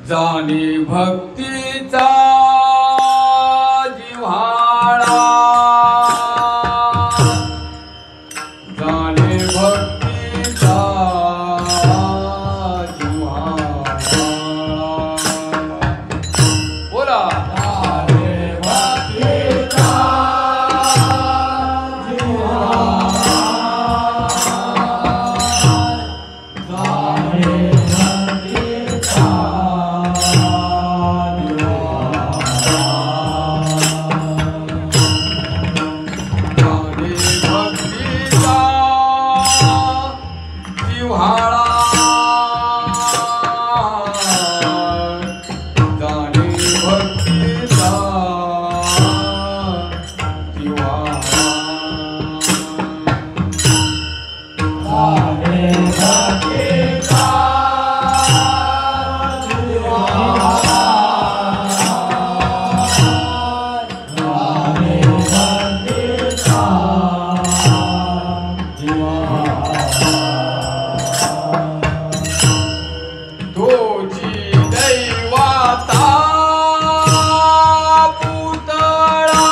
जाणे भक्तीचा जिव्हाळा, जाणे भक्तीचा जिव्हाळा. बोला जाणे भक्तीचा जिव्हाळा, जाणे भक्तीचा जिव्हाळा, जाणे भक्तीचा जिव्हाळा, जाणे भक्तीचा जिव्हाळा, जाणे भक्तीचा जिव्हाळा. तोची दैवाता पुतळा,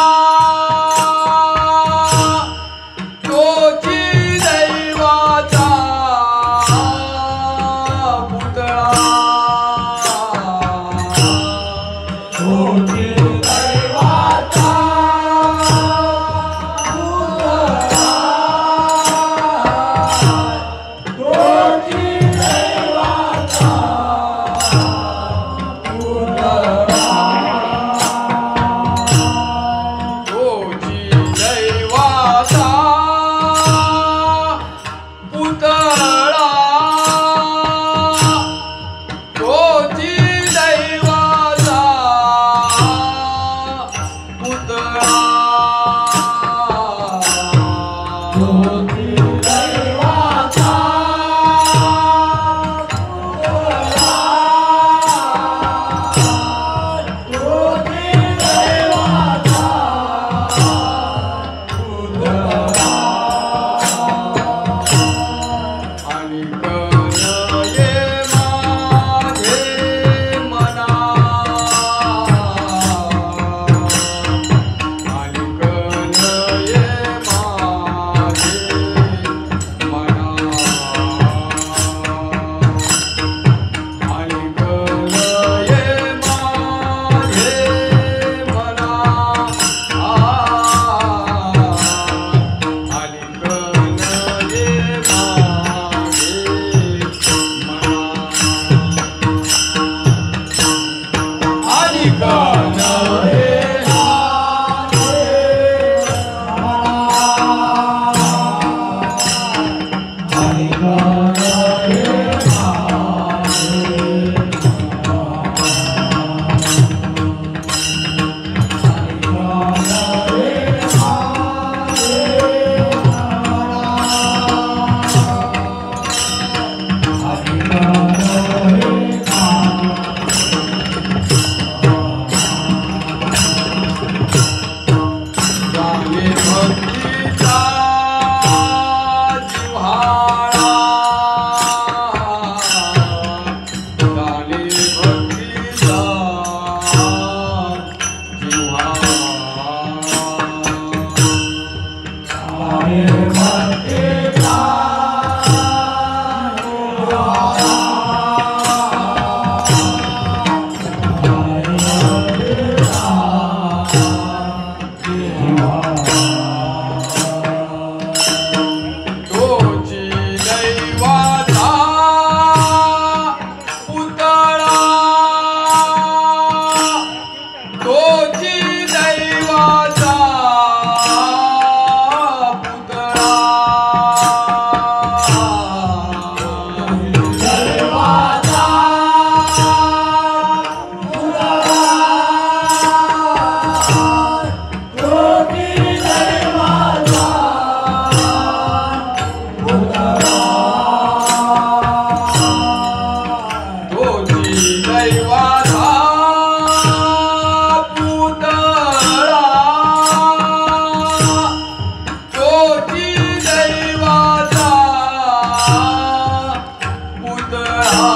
तोची दैवाचा पुतळा, तोची दैवाचा पुतळा, तोची दैवाचा पुतळा, तोची दैवाचा पुतळा, तोची दैवाचा पुतळा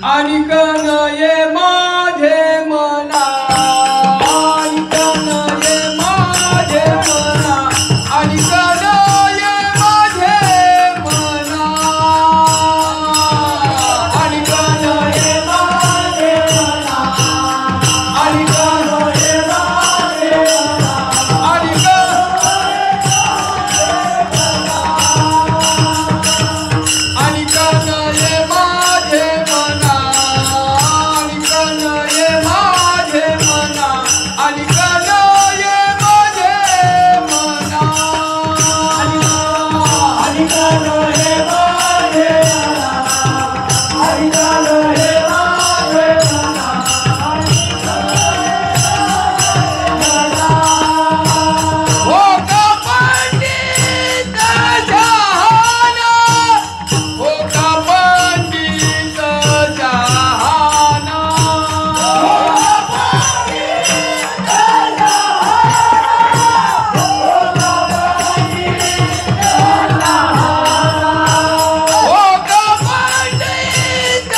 आणि कन ये माझे मना आणि कन ये माझे मना आणि कन ये माझे मना आणि कन ये माझे मना आणि कन ये माझे मना आणि आणि कन ये माझे मना आणि कन ये माझे मना आणि कन ये माझे मना आणि कन ये माझे मना आणि कन ये माझे मना हो का पंडित जहाना हो का पंडित जहाना हो का पंडित जहाना हो का पंडित जहाना हो का पंडित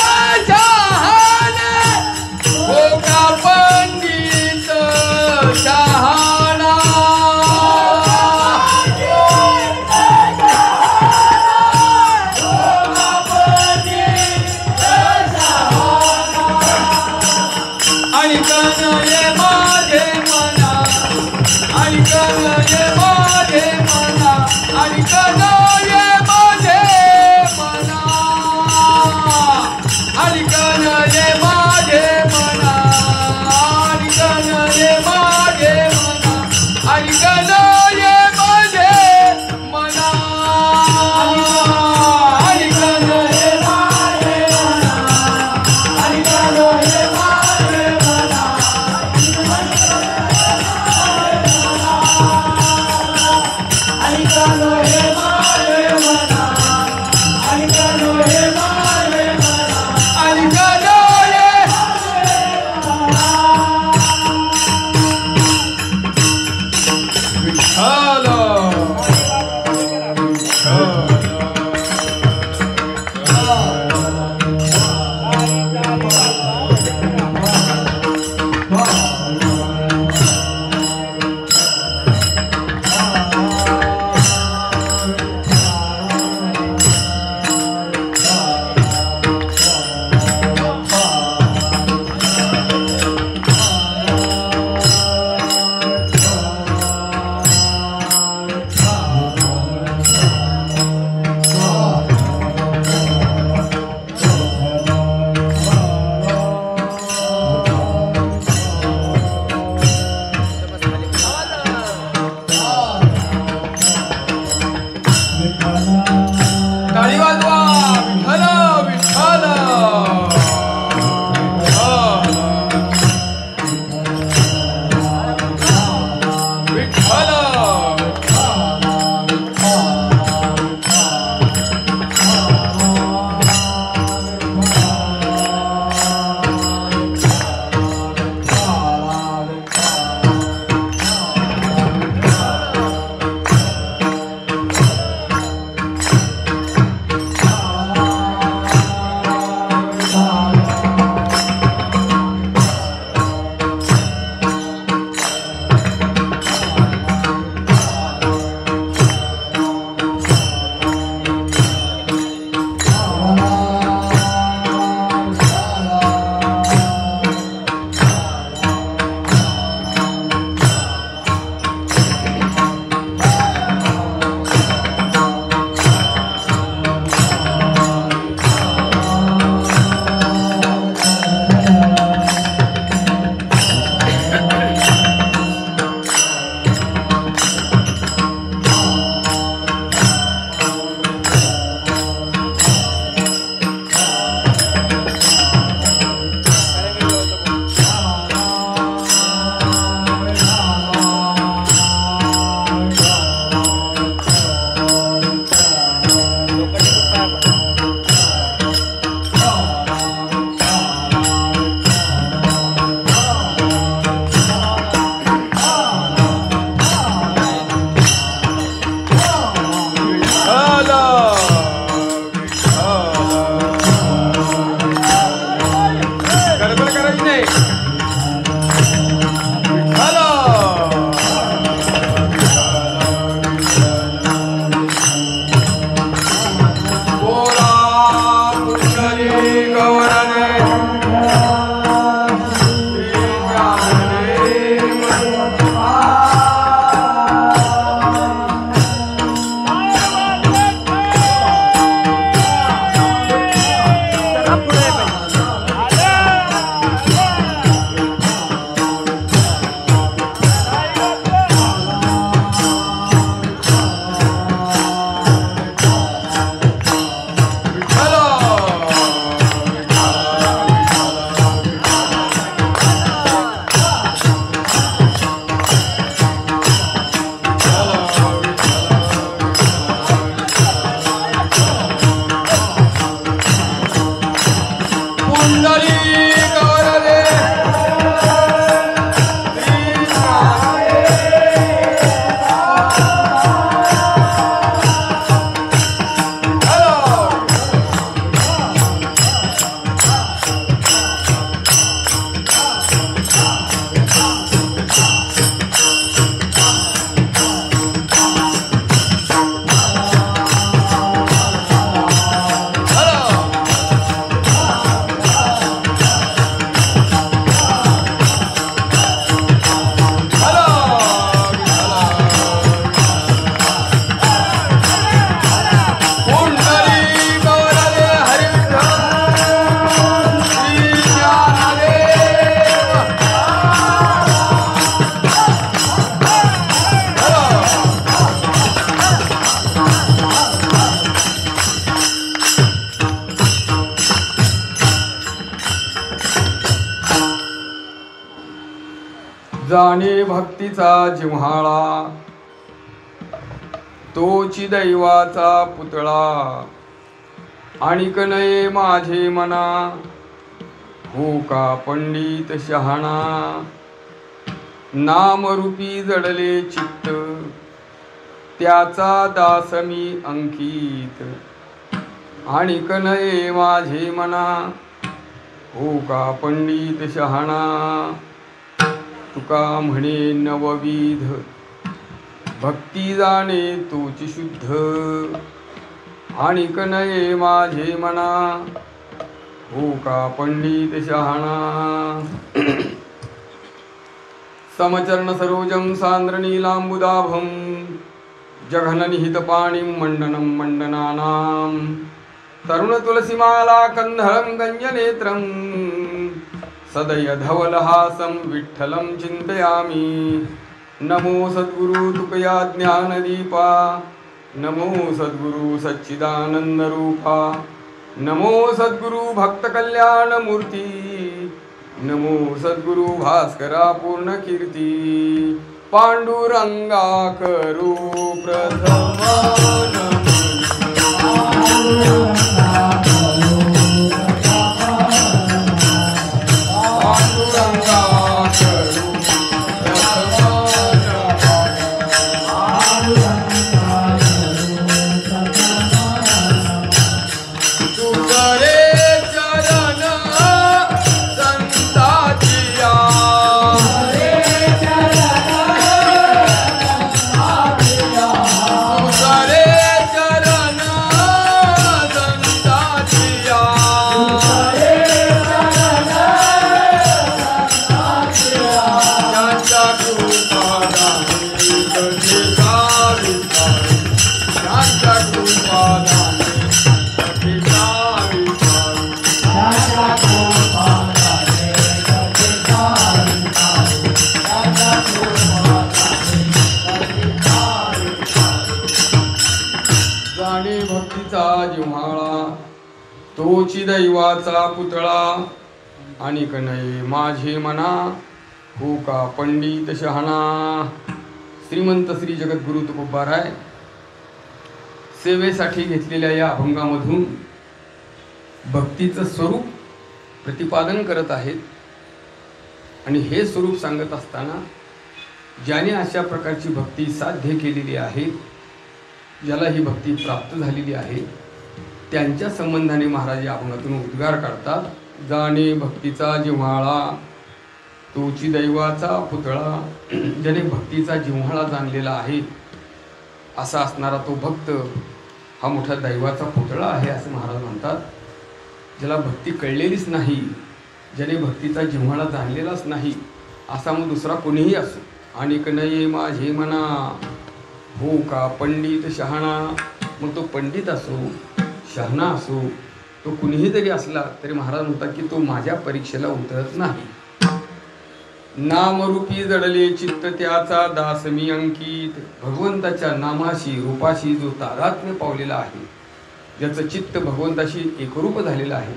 जाणे भक्तीचा जिव्हाळा तोची दैवाचा पुतळा आणिक नये माझे मना हो का पंडित शहाणा नामरूपी जडले चित्त त्याचा दास मी अंकित आणिक नये माझे मना हो का पंडित शहाणा तुका म्हणे नवविध भक्ती जाणे तोची शुद्ध आणिक नये माझे मना हो का पंडित शहाणा समचरण सरोजं सांद्र नीलांबुदाभं जघन निहित पाणिं मंडनं मंडनानां तरुण तुलसीमाला कंधरं गंजनेत्रं सदय धवलहासं विठ्ठलं चिन्तयामि नमो सद्गुरु तुकया ज्ञानदीपा नमो सद्गुरु सच्चिदानन्दरूपा नमो सद्गुरु भक्तकल्याणमूर्ती नमो सद्गुरु भास्करा पूर्णकीर्ती पांडुरंगा करू प्रथम तोची दैवाचा पुतळा आणिक नये माझे मना हो का पंडित शहाणा. श्रीमंत श्री जगद्गुरु तुकोबाराय सेवेसाठी घेतलेल्या या अभंगामधून भक्तीचं स्वरूप प्रतिपादन करत आहेत. आणि हे स्वरूप सांगत असताना ज्याने अशा प्रकारची भक्ती साध्य केलेली आहे, ज्याला ही भक्ती प्राप्त झालेली आहे, त्यांच्या संबंधाने महाराज या अभंगातून उद्गार काढतात. जाणे भक्तीचा जिव्हाळा तोची दैवाचा पुतळा. ज्याने भक्तीचा जिव्हाळा जाणलेला आहे असा असणारा तो भक्त हा मोठा दैवाचा पुतळा आहे असं महाराज म्हणतात. ज्याला भक्ती कळलेलीच नाही, ज्याने भक्तीचा जिव्हाळा जाणलेलाच नाही, असा मग दुसरा कोणीही असो, आणिक नये माझे मना हो का पंडित शहाणा. मग तो पंडित असो, शहाणा असो, तो कुणीही जरी असला तरी महाराज म्हणतात की तो माझ्या परीक्षेला उतरत नाही. नामरूपी जडले चित्त त्याचा दास मी अंकित. भगवंताच्या नामाशी रूपाशी जो तादात्म्य पावलेला आहे, ज्याचं चित्त भगवंताशी एकरूप झालेलं आहे,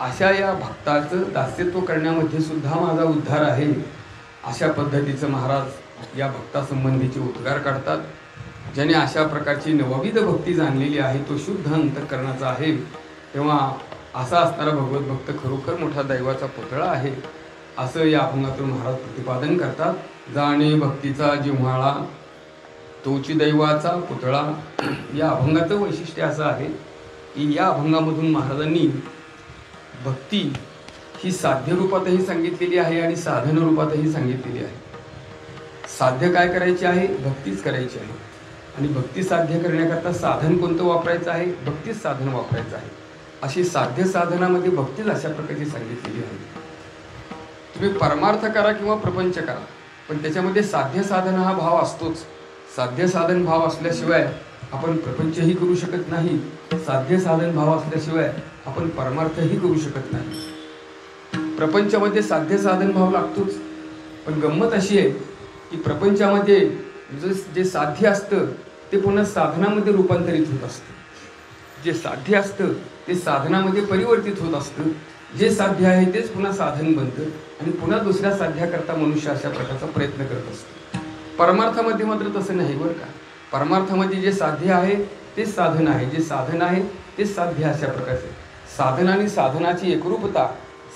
अशा या भक्ताचं दास्यत्व करण्यामध्ये सुद्धा माझा उद्धार आहे. अशा पद्धतीचं महाराज या भक्तासंबंधीचे उद्गार काढतात. ज्याने अशा प्रकारची नवविध भक्ती जाणलेली आहे तो शुद्ध अंतःकरणाचा आहे. तेव्हा असा असणारा भगवत भक्त खरोखर मोठा दैवाचा पुतळा आहे असं या अभंगातून महाराज प्रतिपादन करतात. जाणे भक्तीचा जिव्हाळा तोची दैवाचा पुतळा. या अभंगाचं वैशिष्ट्य असं आहे की या अभंगामधून महाराजांनी भक्ती ही साध्य रूपातही सांगितलेली आहे आणि साधन रूपातही सांगितलेली आहे. साध्य काय करायचे आहे? भक्तीच करायची आहे. आणि भक्ती साध्य करण्याकरता साधन कोणतं वापरायचं आहे? भक्तीच साधन वापरायचं आहे. अशी साध्य साधनामध्ये भक्तीच अशा प्रकारची सांगितलेली आहे. तुम्ही परमार्थ करा किंवा प्रपंच करा, पण त्याच्यामध्ये साध्य साधन हा भाव असतोच. साध्य साधन भाव असल्याशिवाय आपण प्रपंचही करू शकत नाही. साध्य साधन भाव असल्याशिवाय आपण परमार्थही करू शकत नाही. प्रपंचामध्ये साध्य साधन भाव लागतोच. पण गंमत अशी आहे की प्रपंचामध्ये जे साध्य असतं ते पुन्हा साधनामध्ये रूपांतरित होत असतं. जे साध्य असतं ते साधनामध्ये परिवर्तित होत असतं. जे साध्य आहे तेच पुन्हा साधन बनतं आणि पुन्हा दुसऱ्या साध्याकरता मनुष्य अशा प्रकारचा प्रयत्न करत असतो. परमार्थामध्ये मात्र तसं नाही बरं का. परमार्थामध्ये जे साध्य आहे तेच साधन आहे, जे साधन आहे तेच साध्य अशा प्रकारचे. साधन आणि साधनाची एकरूपता,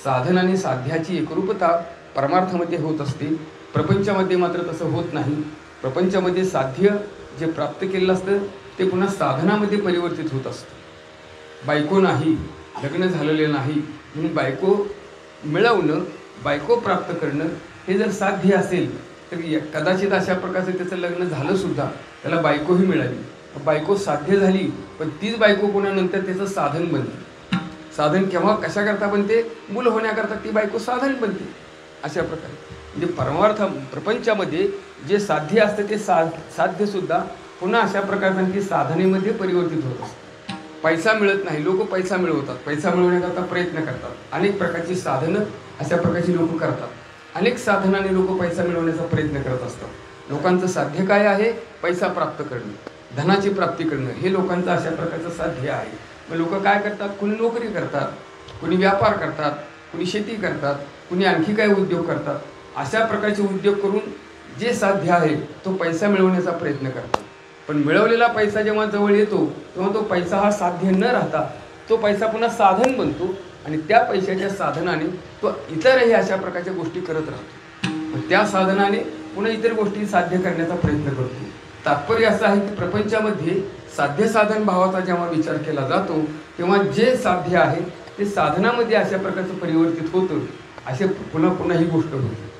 साधन आणि साध्याची एकरूपता परमार्थामध्ये होत असते. प्रपंचामध्ये मात्र तसं होत नाही. प्रपंचामध्ये साध्य जे प्राप्त केलेलं असतं ते पुन्हा साधनामध्ये परिवर्तित होत असतं. बायको नाही, लग्न झालेलं नाही म्हणून बायको मिळवणं, बायको प्राप्त करणं हे जर साध्य असेल तर कदाचित अशा प्रकारचं त्याचं लग्न झालं सुद्धा, त्याला बायकोही मिळाली, बायको साध्य झाली, पण तीच बायको पुन्हा नंतर त्याचं साधन बनते. साधन केव्हा कशाकरता बनते? मूल होण्याकरता ती बायको साधन बनते. अशा प्रकारे म्हणजे परमार्थ प्रपंचामध्ये जे साध्य असतं ते साध्य सुद्धा पुन्हा अशा प्रकारची साधनेमध्ये परिवर्तित होत असतं. पैसा मिळत नाही, लोक पैसा मिळवतात, पैसा मिळवण्याकरता प्रयत्न करतात. अनेक प्रकारची साधनं अशा प्रकारची लोक करतात. अनेक साधनाने लोक पैसा मिळवण्याचा प्रयत्न करत असतात. लोकांचं साध्य काय आहे? पैसा प्राप्त करणं, धनाची प्राप्ती करणं, हे लोकांचं अशा प्रकारचं साध्य आहे. मग लोक काय करतात? कुणी नोकरी करतात, कुणी व्यापार करतात, कुणी शेती करतात, कुणी आणखी काही उद्योग करतात. अशा प्रकारचे उद्योग करून जे साध्य आहे तो पैसा मिळवण्याचा प्रयत्न करतात. पण मिळवलेला पैसा जेव्हा जवळ येतो तेव्हा तो पैसा हा साध्य न राहता तो पैसा पुन्हा साधन बनतो आणि त्या पैशाच्या साधनाने तो इतरही अशा प्रकारच्या गोष्टी करत राहतो. त्या साधनाने पुन्हा इतर गोष्टी साध्य करण्याचा प्रयत्न करतो. तात्पर्य असं आहे की प्रपंचामध्ये साध्य साधन भावाचा जेव्हा विचार केला जातो तेव्हा जे साध्य आहे ते साधनामध्ये अशा प्रकारचं परिवर्तित होतं. असे पुन्हा पुन्हा ही गोष्ट होते.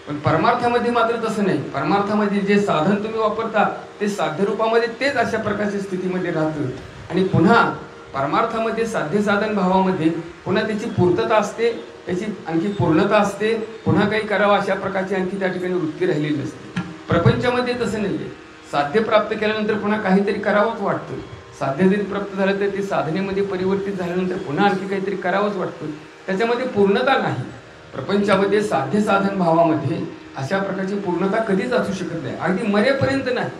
पण परमार्थामध्ये मात्र तसं नाही. परमार्थामध्ये जे साधन तुम्ही वापरता ते साध्य रूपामध्ये तेच अशा प्रकारच्या स्थितीमध्ये राहतं आणि पुन्हा परमार्थामध्ये साध्य साधन भावामध्ये पुन्हा त्याची पूर्तता असते, त्याची आणखी पूर्णता असते. पुन्हा काही करावं अशा प्रकारची आणखी त्या ठिकाणी वृत्ती राहिलेली नसते. प्रपंचामध्ये तसं नाही आहे. साध्य प्राप्त केल्यानंतर पुन्हा काहीतरी करावंच वाटतं. साध्य जरी प्राप्त झालं तर ते साधनेमध्ये परिवर्तित झाल्यानंतर पुन्हा आणखी काहीतरी करावंच वाटतं. त्याच्यामध्ये पूर्णता नाही. प्रपंचामध्ये साध्य साधन भावामध्ये अशा प्रकारची पूर्णता कधीच असू शकत नाही. अगदी मरेपर्यंत नाही.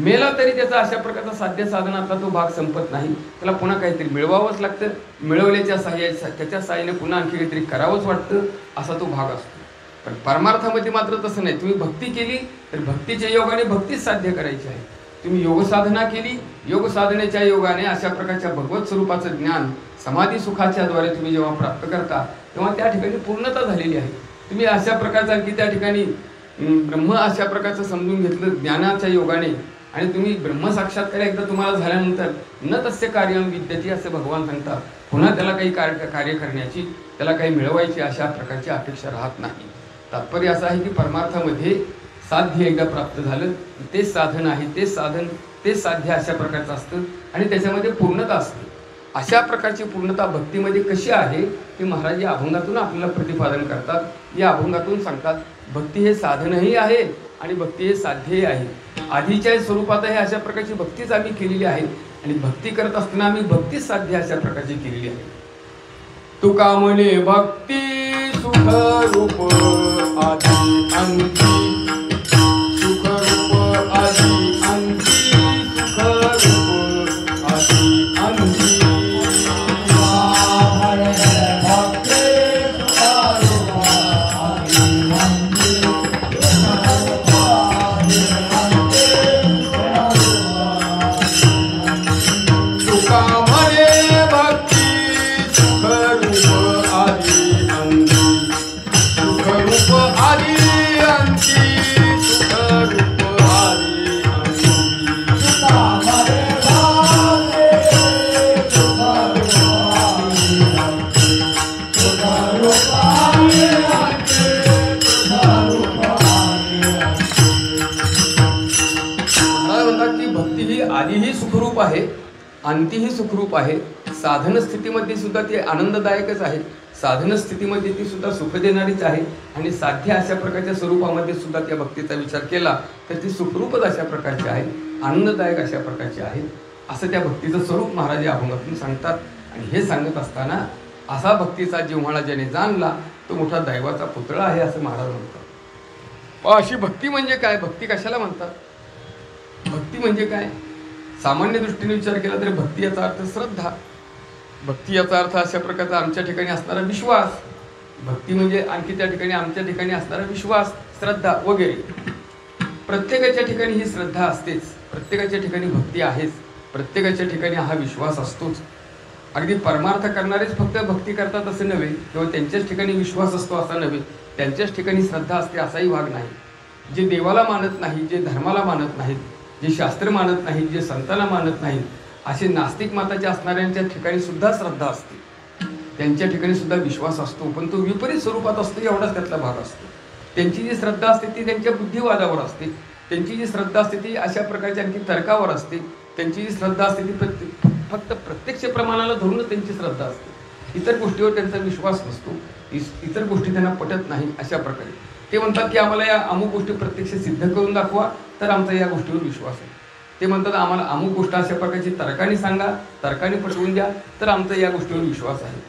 मेला तरी त्याचा अशा प्रकारचा साध्य साधनातला तो भाग संपत नाही. त्याला पुन्हा काहीतरी मिळवावंच लागतं. मिळवल्याच्या त्याच्या साहाय्याने पुन्हा आणखी काहीतरी करावंच वाटतं, असा तो भाग असतो. पण परमार्थामध्ये मात्र तसं नाही. तुम्ही भक्ती केली तर भक्तीच्या योगाने भक्तीच साध्य करायची आहे. तुम्ही योग साधना केली, योग साधनेच्या योगाने अशा प्रकारच्या भगवत स्वरूपाचं ज्ञान समाधी सुखाच्या द्वारे तुम्ही जेव्हा प्राप्त करता तेव्हा त्या ठिकाणी पूर्णता झालेली आहे. तुम्ही अशा प्रकारचा की त्या ठिकाणी ब्रह्म अशा प्रकारचं समजून घेतलं ज्ञानाच्या योगाने आणि तुम्ही ब्रह्म साक्षात्कार एकदा तुम्हाला झाल्यानंतर न तस्य कार्यं विद्यते असं भगवान सांगतात. पुन्हा त्याला काही कार्य करण्याची, त्याला काही मिळवायची अशा प्रकारची अपेक्षा राहत नाही. तात्पर्य असं आहे की परमार्थामध्ये साध्य एकदा प्राप्त झालं तेच साधन आहे, तेच साधन तेच साध्य अशा प्रकारचं असतं आणि त्याच्यामध्ये पूर्णता असते. अशा प्रकारची पूर्णता भक्तीमध्ये कशी आहे हे महाराज या अभंगातून आपल्याला प्रतिपादन करतात. या अभंगातून सांगतात भक्ती हे साधनही आहे आणि भक्ती हे साध्यही आहे. आधीच्या स्वरूपातही अशा प्रकारची भक्तीच आम्ही केलेली आहे आणि भक्ती करत असताना आम्ही भक्तीच साध्य अशा प्रकारची केलेली आहे. तुका म्हणे भक्ती सुख रूप आधी अंती, सुख रूप आधी अंती, सुख रूप आधी अंती. तुका म्हणे भक्ती म्हणतात की भक्ती ही आधीही सुखरूप आहे, अंतीही सुखरूप आहे. साधन स्थितीमध्ये सुद्धा ती आनंददायकच आहे, साधन स्थितीमध्ये ती सुद्धा सुख देणारीच आहे. आणि साध्य अशा प्रकारच्या स्वरूपामध्ये सुद्धा त्या भक्तीचा विचार केला तर ती सुखरूपच अशा प्रकारची आहे, आनंददायक अशा प्रकारची आहे. असं त्या भक्तीचं स्वरूप महाराज या अभंगातून सांगतात. आणि हे सांगत असताना असा भक्तीचा जिव्हाळा ज्याने जाणला तो मोठा दैवाचा पुतळा आहे असं महाराज म्हणतात. अशी भक्ती म्हणजे काय? भक्ती कशाला म्हणतात? भक्ती म्हणजे काय? सामान्य दृष्टीने विचार केला तरी भक्ती याचा अर्थ श्रद्धा, भक्ती याचा अर्थ अशा प्रकारचा आमच्या ठिकाणी असणारा विश्वास. भक्ती म्हणजे आणखी त्या ठिकाणी आमच्या ठिकाणी असणारा विश्वास, श्रद्धा वगैरे. प्रत्येकाच्या ठिकाणी ही श्रद्धा असतेच, प्रत्येकाच्या ठिकाणी भक्ती आहेच, प्रत्येकाच्या ठिकाणी हा विश्वास असतोच. अगदी परमार्थ करणारेच फक्त भक्ती करतात असं नव्हे, किंवा त्यांच्याच ठिकाणी विश्वास असतो असा नव्हे, त्यांच्याच ठिकाणी श्रद्धा असते असाही भाग नाही. जे देवाला मानत नाही, जे धर्माला मानत नाहीत, जे शास्त्र मानत नाहीत, जे संतांना मानत नाहीत, असे नास्तिक मताचे असणाऱ्यांच्या ठिकाणी सुद्धा श्रद्धा असते, त्यांच्या ठिकाणी सुद्धा विश्वास असतो, पण तो विपरीत स्वरूपात असतो एवढाच त्यातला भाग असतो. त्यांची जी श्रद्धा असते ती त्यांच्या बुद्धिवादावर असते, त्यांची जी श्रद्धा असते ती अशा प्रकारच्या आणखी तर्कावर असते, त्यांची जी श्रद्धा असते ती फक्त प्रत्यक्ष प्रमाणाला धरूनच त्यांची श्रद्धा असते. इतर गोष्टीवर त्यांचा विश्वास नसतो, इतर गोष्टी त्यांना पटत नाही. अशा प्रकारे ते म्हणतात की आम्हाला या अमुक गोष्टी प्रत्यक्ष सिद्ध करून दाखवा तर आमचा या गोष्टीवर विश्वास आहे. ते म्हणतात आम्हाला अमुक गोष्ट अशा प्रकारची तर्काने सांगा, तर्काने पटवून द्या तर आमचा या गोष्टीवर विश्वास आहे.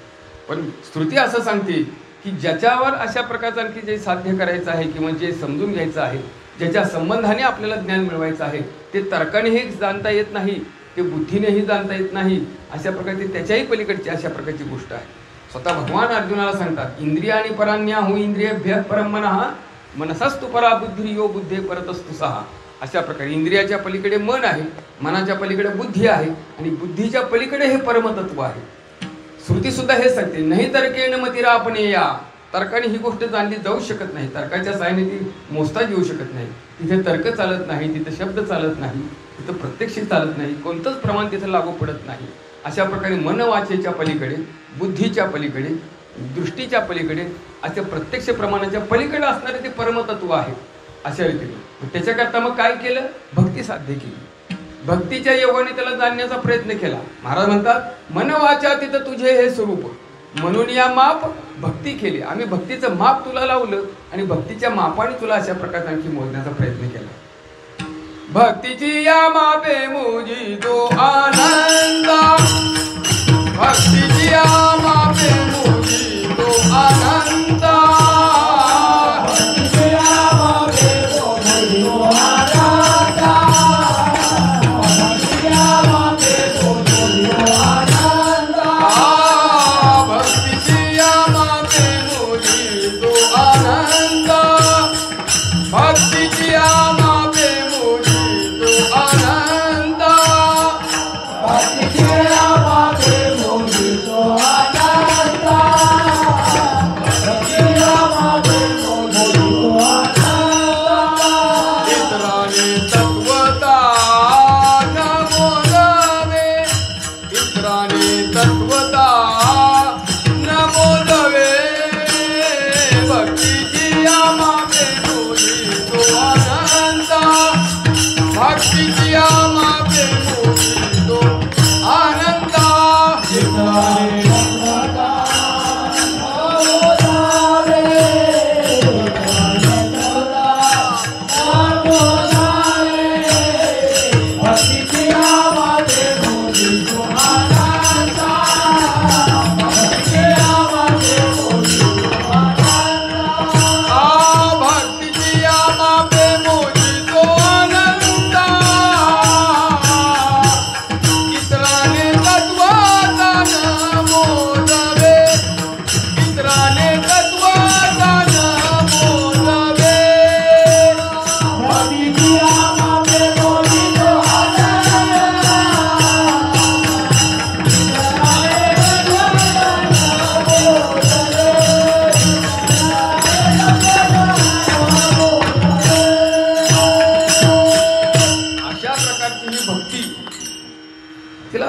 पण श्रुती असं सांगते की ज्याच्यावर अशा प्रकारचं आणखी जे साध्य करायचं आहे किंवा जे समजून घ्यायचं आहे, ज्याच्या संबंधाने आपल्याला ज्ञान मिळवायचं आहे, ते तर्कानेही जाणता येत नाही, ते बुद्धीनेही जाणता येत नाही. अशा प्रकारची त्याच्याही पलीकडची अशा प्रकारची गोष्ट आहे. स्वतः भगवान अर्जुनाला सांगतात, इंद्रियाणी परान्याहु इंद्रियेभ्यः परं मनः मनसस्तु परा बुद्धी यो बुद्धे परतस्तु सहा. अशा प्रकारे इंद्रियाच्या पलीकडे मन आहे, मनाच्या पलीकडे बुद्धी आहे, आणि बुद्धीच्या पलीकडे हे परमतत्व आहे. श्रुती सुद्धा हे सांगते, नाही तर्केण मतिरापणेया. तर्काने ही गोष्ट जाणली जाऊ शकत नाही, तर्काच्या सहाय्याने ती मोजता येऊ शकत नाही. तिथे तर्क चालत नाही, तिथे शब्द चालत नाही, तिथं प्रत्यक्ष चालत नाही, कोणतंच प्रमाण तिथं लागू पडत नाही. अशा प्रकारे मनवाचेच्या पलीकडे, बुद्धीच्या पलीकडे, दृष्टीच्या पलीकडे, अशा प्रत्यक्ष प्रमाणाच्या पलीकडे असणारे ते परमतत्व आहे. अशा रीतीने त्याच्याकरता मग काय केलं? भक्ती साध्य केली. भक्तीच्या योगाने त्याला जाणण्याचा प्रयत्न केला. महाराज म्हणतात मनवाचा तिथं तुझे हे स्वरूप म्हणून या माप भक्ती केली. आम्ही भक्तीचं माप तुला लावलं आणि भक्तीच्या मापाने तुला अशा प्रकारे आणखी मोजण्याचा प्रयत्न केला. भक्तीची या मापे मोजी तो आनंद, भक्तीची या मापे मोजी तो आनंद,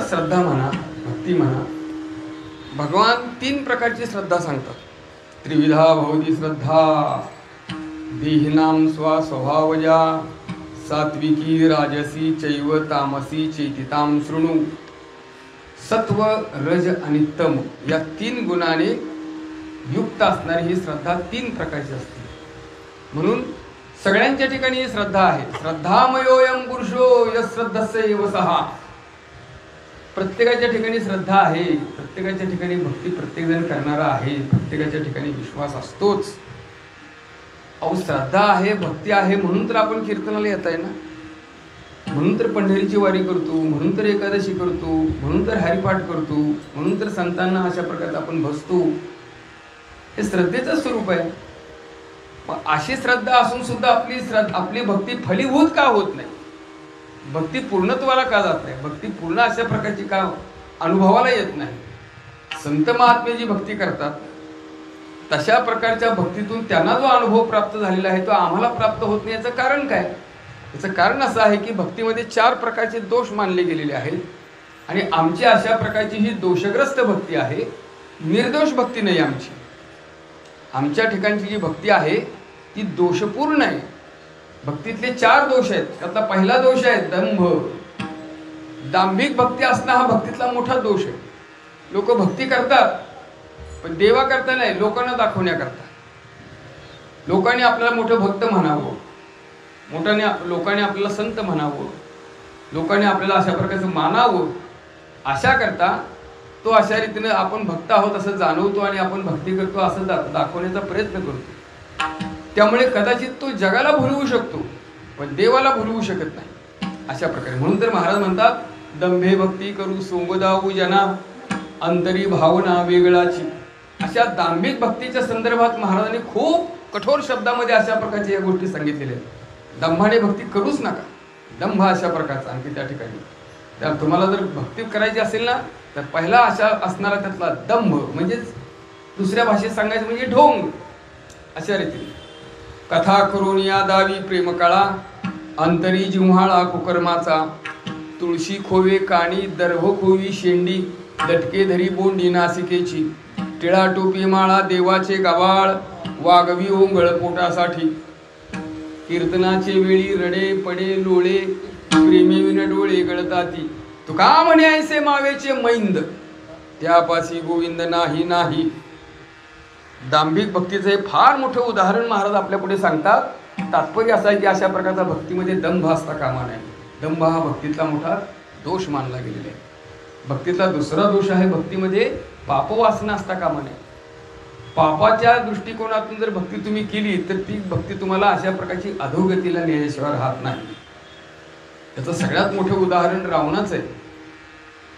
श्रद्धा म्हणा, भक्ती म्हणा. भगवान तीन प्रकारची श्रद्धा सांगतात. त्रिविधा भवती श्रद्धा देहिनां स्वभावजा सात्विकी राजसी चैव तामसी चैतितां शृणु. सत्व रज आणि तम या 3 गुणाने युक्त असणारी ही श्रद्धा 3 प्रकारची असते. म्हणून सगळ्यांच्या ठिकाणी ही श्रद्धा आहे. श्रद्धामयोयम पुरुषो यश्रद्धस्यैव सहा. प्रत्येकाच्या ठिकाणी श्रद्धा आहे, प्रत्येकाच्या ठिकाणी भक्ती प्रत्येकजण करणारा आहे, प्रत्येकाच्या ठिकाणी विश्वास असतोच. अहो श्रद्धा आहे, भक्ती आहे म्हणून तर आपण कीर्तनाला येत आहे ना, म्हणून तर पंढरीची वारी करतो, म्हणून तर एकादशी करतो, म्हणून तर हरिपाठ करतो, म्हणून तर संतांना अशा प्रकारे आपण बसतो. हे श्रद्धेचं स्वरूप आहे. अशी श्रद्धा असून सुद्धा आपली भक्ती फलीभूत का होत नाही, भक्ती पूर्णत्वाला का जात नाही, भक्ती पूर्ण अशा प्रकारची का अनुभवाला येत नाही. संत महात्मे जी भक्ती करतात तशा प्रकारच्या भक्तीतून त्यांना जो अनुभव प्राप्त झालेला आहे तो आम्हाला प्राप्त होत नाही. याचं कारण काय? याचं कारण असं आहे की भक्तीमध्ये 4 प्रकारचे दोष मानले गेलेले आहेत आणि आमची अशा प्रकारची ही दोषग्रस्त भक्ती आहे, निर्दोष भक्ती नाही आमची. आमच्या ठिकाणची जी भक्ती आहे ती दोषपूर्ण आहे. भक्तीतले 4 दोष आहेत. त्यातला पहिला दोष आहे दंभ. दांभिक भक्ती असणं हा भक्तीतला मोठा दोष आहे. लोक भक्ती करतात पण देवा करता नाही, लोकांना दाखवण्याकरता. लोकांनी आपल्याला मोठं भक्त म्हणावं, लोकांनी आपल्याला संत म्हणावं, लोकांनी आपल्याला अशा प्रकारचं मानावं, अशा करता तो अशा रीतीने आपण भक्त आहोत असं जाणवतो आणि आपण भक्ती करतो असं दाखवण्याचा प्रयत्न करतो. त्यामुळे कदाचित तो जगाला भुलवू शकतो पण देवाला भुलवू शकत नाही अशा प्रकारे. म्हणून तर महाराज म्हणतात दंभे भक्ती करू सोंगदाऊ जना अंतरी भावना वेगळाची. अशा दांभिक भक्तीच्या संदर्भात महाराजांनी खूप कठोर शब्दामध्ये अशा प्रकारच्या या गोष्टी सांगितलेल्या आहेत. दंभाने भक्ती करूच नका. दंभ अशा प्रकारचा आणखी त्या ठिकाणी त्या तुम्हाला जर भक्ती करायची असेल ना तर पहिला अशा असणारा त्यातला दंभ म्हणजेच दुसऱ्या भाषेत सांगायचं म्हणजे ढोंग अशा रीतीने. कथा करून या दावी प्रेमकाळा अंतरी जिव्हाळा कुकर्माचा तुळशी खोवे काणी दर्भ खोवी शेंडी लटके धरी बोंडी नासिकेची टिळा टोपी माळा देवाचे गवाळ वागवी ओंगळ पोटासाठी कीर्तनाचे वेळी रडे पडे लोळे प्रेमेविन डोळे गळताती तुका म्हणे ऐसे मावेचे मैंद त्यापासी गोविंद नाही नाही. दांभिक भक्तीचं हे फार मोठं उदाहरण महाराज आपल्या पुढे सांगतात. तात्पर्य असं आहे की अशा प्रकारचा भक्तीमध्ये दंभ असता कामा नये. दंभ हा भक्तीतला मोठा दोष मानला गेलेला आहे. भक्तीतला दुसरा दोष आहे भक्तीमध्ये पापवासना असता कामा नये. पापाच्या दृष्टिकोनातून जर भक्ती तुम्ही केली तर ती भक्ती तुम्हाला अशा प्रकारची अधोगतीला नेण्याशिवाय राहत नाही. त्याचं सगळ्यात मोठं उदाहरण रावणाचं आहे.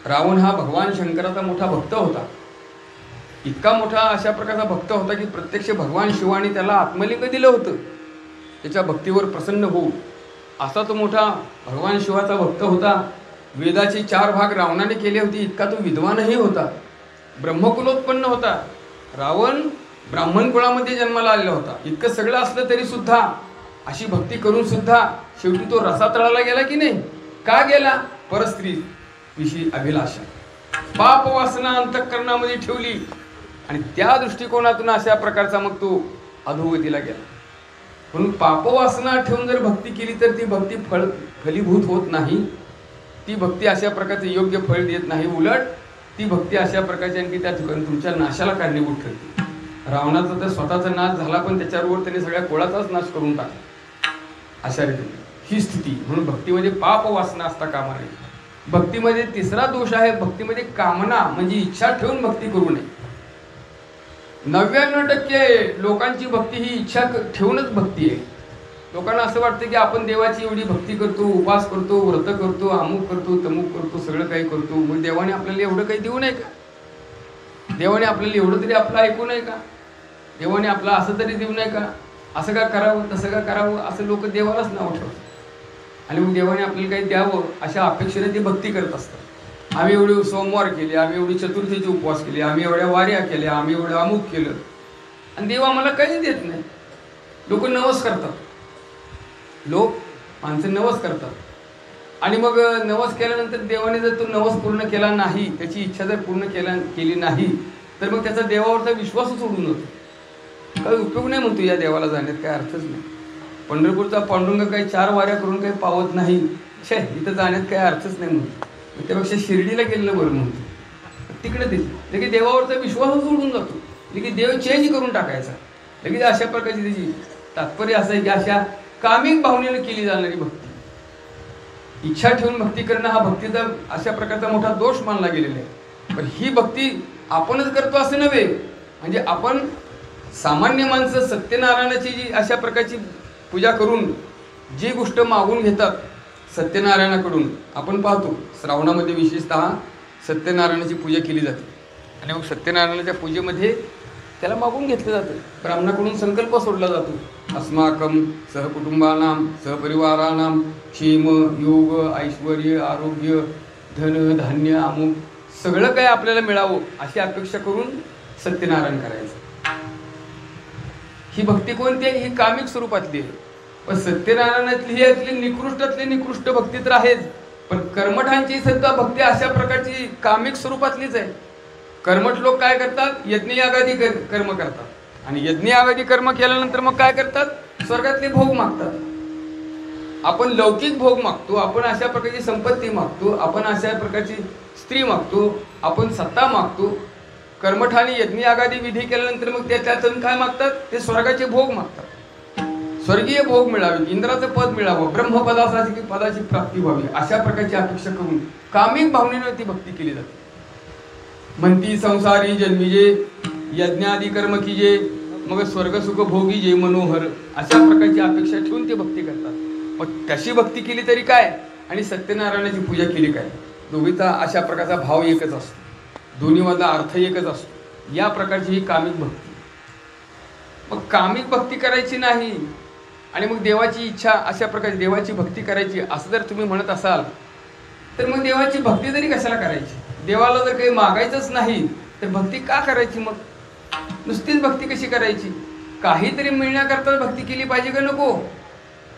रावण हा भगवान शंकराचा मोठा भक्त होता. इतका मोठा अशा प्रकारचा भक्त होता की प्रत्यक्ष भगवान शिवाने त्याला आत्मलिंग दिलं होतं त्याच्या भक्तीवर प्रसन्न होऊ. असा तो मोठा भगवान शिवाचा भक्त होता. वेदाचे 4 भाग रावणाने केले होते. इतका तो विद्वानही होता. ब्रह्मकुलोत्पन्न होता. रावण ब्राह्मण कुळामध्ये जन्माला आलेला होता. इतकं सगळं असलं तरी सुद्धा अशी भक्ती करून सुद्धा शेवटी तो रसातळाला गेला की नाही. का गेला? परस्त्री विषयी अभिलाषा पाप वासना अंतःकरणामध्ये ठेवली आणि त्या दृष्टिकोनातून अशा प्रकारचा मग तो अधोगतीला गेला. म्हणून पापवासना ठेवून जर भक्ती केली तर ती भक्ती फलीभूत होत नाही. ती भक्ती अशा प्रकारचे योग्य फळ देत नाही. उलट ती भक्ती अशा प्रकारची आणखी त्या ठिकाणी तुमच्या नाशाला कारणीभूत ठरते. रावणाचा तर स्वतःचा नाश झाला पण त्याच्याबरोबर त्याने सगळ्या कुळाचाच नाश करून टाकला. अशा रीतीने ही स्थिती. म्हणून भक्तीमध्ये पाप वासना असता कामा नये. भक्तीमध्ये तिसरा दोष आहे भक्तीमध्ये कामना म्हणजे इच्छा ठेवून भक्ती करू नये. 99% लोकांची भक्ती ही इच्छा ठेवूनच भक्ती आहे. लोकांना असं वाटतं की आपण देवाची एवढी भक्ती करतो, उपास करतो, व्रत करतो, अमुक करतो, तमुक करतो, सगळं काही करतो, मग देवाने आपल्याला एवढं काही देऊ नये का? देवाने आपल्याला एवढं तरी आपलं ऐकू नये का? देवाने आपला असं तरी देऊ नये का? असं का करावं, तसं का करावं, असं लोक देवालाच नाव ठेवतात आणि मग देवाने आपल्याला काही द्यावं अशा अपेक्षेने ते भक्ती करत असतात. आम्ही एवढे सोमवार केले, आम्ही एवढी चतुर्थीचे उपवास केले, आम्ही एवढ्या वाऱ्या केल्या, आम्ही एवढं अमुक केलं आणि देव आम्हाला काही देत नाही. लोक नवस करतात. माणसं नवस करतात आणि मग नवस केल्यानंतर देवाने जर तो नवस पूर्ण केला नाही, त्याची इच्छा जर पूर्ण केली नाही तर मग त्याचा देवावरचा विश्वासच उडून होतो. काही उपयोग नाही म्हणतो या देवाला जाण्यात, काय अर्थच नाही. पंढरपूरचा पांडुरंग काही 4 वाऱ्या करून काही पावत नाही, छे इथं जाण्यात काही अर्थच नाही म्हणतो. त्यापेक्षा शिर्डीला गेलेलं बरं म्हणतो. तिकडे लगेच देवावरचा विश्वासच सोडून जातो, लगेच देव चेंज करून टाकायचा. लगेच अशा प्रकारची त्याची तात्पर्य असं आहे की अशा कामिक भावनेनं केली जाणारी भक्ती, इच्छा ठेवून भक्ती करणं हा भक्तीचा अशा प्रकारचा मोठा दोष मानला गेलेला आहे. पण ही भक्ती आपणच करतो असं नव्हे. म्हणजे आपण सामान्य माणसं सत्यनारायणाची जी अशा प्रकारची पूजा करून जी गोष्ट मागून घेतात सत्यनारायणाकडून, आपण पाहतो श्रावणामध्ये विशेषतः सत्यनारायणाची पूजा केली जाते. आणि मग सत्यनारायणाच्या पूजेमध्ये त्याला मागून घेतलं जातं. ब्राह्मणाकडून संकल्प सोडला जातो, अस्माकं सहकुटुंबानां सहपरिवाराणां क्षेम योग ऐश्वर्य आरोग्य धन धान्य अमुक सगळं काय आपल्याला मिळावं अशी अपेक्षा करून सत्यनारायण करायचं. ही भक्ती कोणती आहे? ही कामिक स्वरूपातली आहे. पण सत्यनारायणातली ही यातली निकृष्टातली निकृष्ट भक्ती तर आहेच, पण कर्मठांची सुद्धा भक्ती अशा प्रकारची कामिक स्वरूपातलीच आहे. कर्मठ लोक काय करतात? यज्ञयागादी कर्म करतात आणि यज्ञयागादी कर्म केल्यानंतर मग काय करतात? स्वर्गातले भोग मागतात. आपण लौकिक भोग मागतो, आपण अशा प्रकारची संपत्ती मागतो, आपण अशा प्रकारची स्त्री मागतो, आपण सत्ता मागतो. कर्मठाने यज्ञयागादी विधी केल्यानंतर मग त्यातून काय मागतात? ते स्वर्गाचे भोग मागतात. स्वर्गीय भोग मिळावे, इंद्राचं पद मिळावं, ब्रह्मपदाची पदाची प्राप्ती व्हावी अशा प्रकारची अपेक्षा करून कामिक भावनेने ती भक्ती केली जाते. म्हणती संसारी जन्मीजे यज्ञादी कर्म कीजे मग स्वर्गसुख भोगी जे मनोहर अशा प्रकारची अपेक्षा ठेवून ते भक्ती करतात. मग तशी भक्ती केली तरी काय आणि सत्यनारायणाची पूजा केली काय, दोघीचा अशा प्रकारचा भाव एकच असतो, दोन्हीमधला अर्थ एकच असतो. या प्रकारची ही कामिक भक्ती. मग कामिक भक्ती करायची नाही आणि मग देवाची इच्छा अशा प्रकारची देवाची भक्ती करायची असं जर तुम्ही म्हणत असाल तर मग देवाची भक्ती तरी कशाला करायची? देवाला जर काही मागायचंच नाही तर भक्ती का करायची? मग नुसतीच भक्ती कशी करायची? काहीतरी मिळण्याकरता भक्ती केली पाहिजे का नको?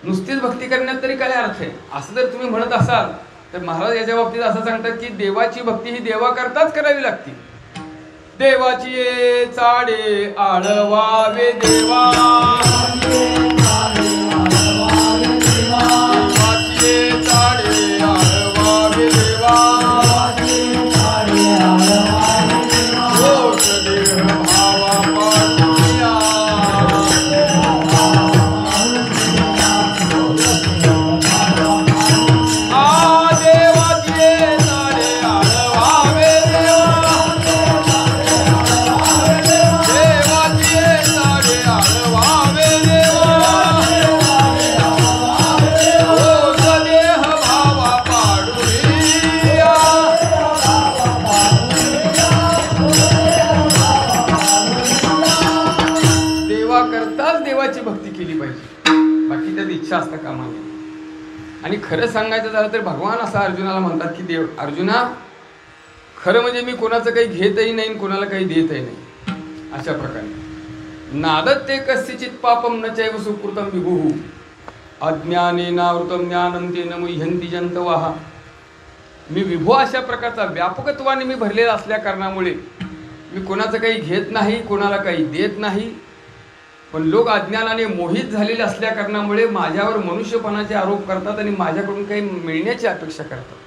नुसतीच भक्ती करण्यात तरी काय अर्थ आहे? असं जर तुम्ही म्हणत असाल तर महाराज याच्या बाबतीत असं सांगतात की देवाची भक्ती ही देवाकरताच करावी लागते. देवाची ये चाडे आळवावे देवा, देवाची ये चाडे आळवावे देवा, होत देह भावा पाठिया. इच्छा असता कामा नये. आणि खरं सांगायचं झालं तर भगवान असं अर्जुनाला म्हणतात की देव अर्जुना खरं म्हणजे मी कोणाचं काही घेतही नाही कोणाला काही देतही नाही. अशा प्रकारे नादत्ते कस्यचित पापम न चैव सुकृतम विभुः अज्ञानेनावृतम ज्ञानंतेन मुह्यन्ति जंतवः. मी विभू अशा प्रकारचा व्यापकत्वाने मी भरलेला असल्या कारणामुळे मी कोणाचं काही घेत नाही कोणाला काही देत नाही. पण लोक अज्ञानाने मोहित झालेले असल्या कारणामुळे माझ्यावर मनुष्यपणाचे आरोप करतात आणि माझ्याकडून काही मिळण्याची अपेक्षा करतात.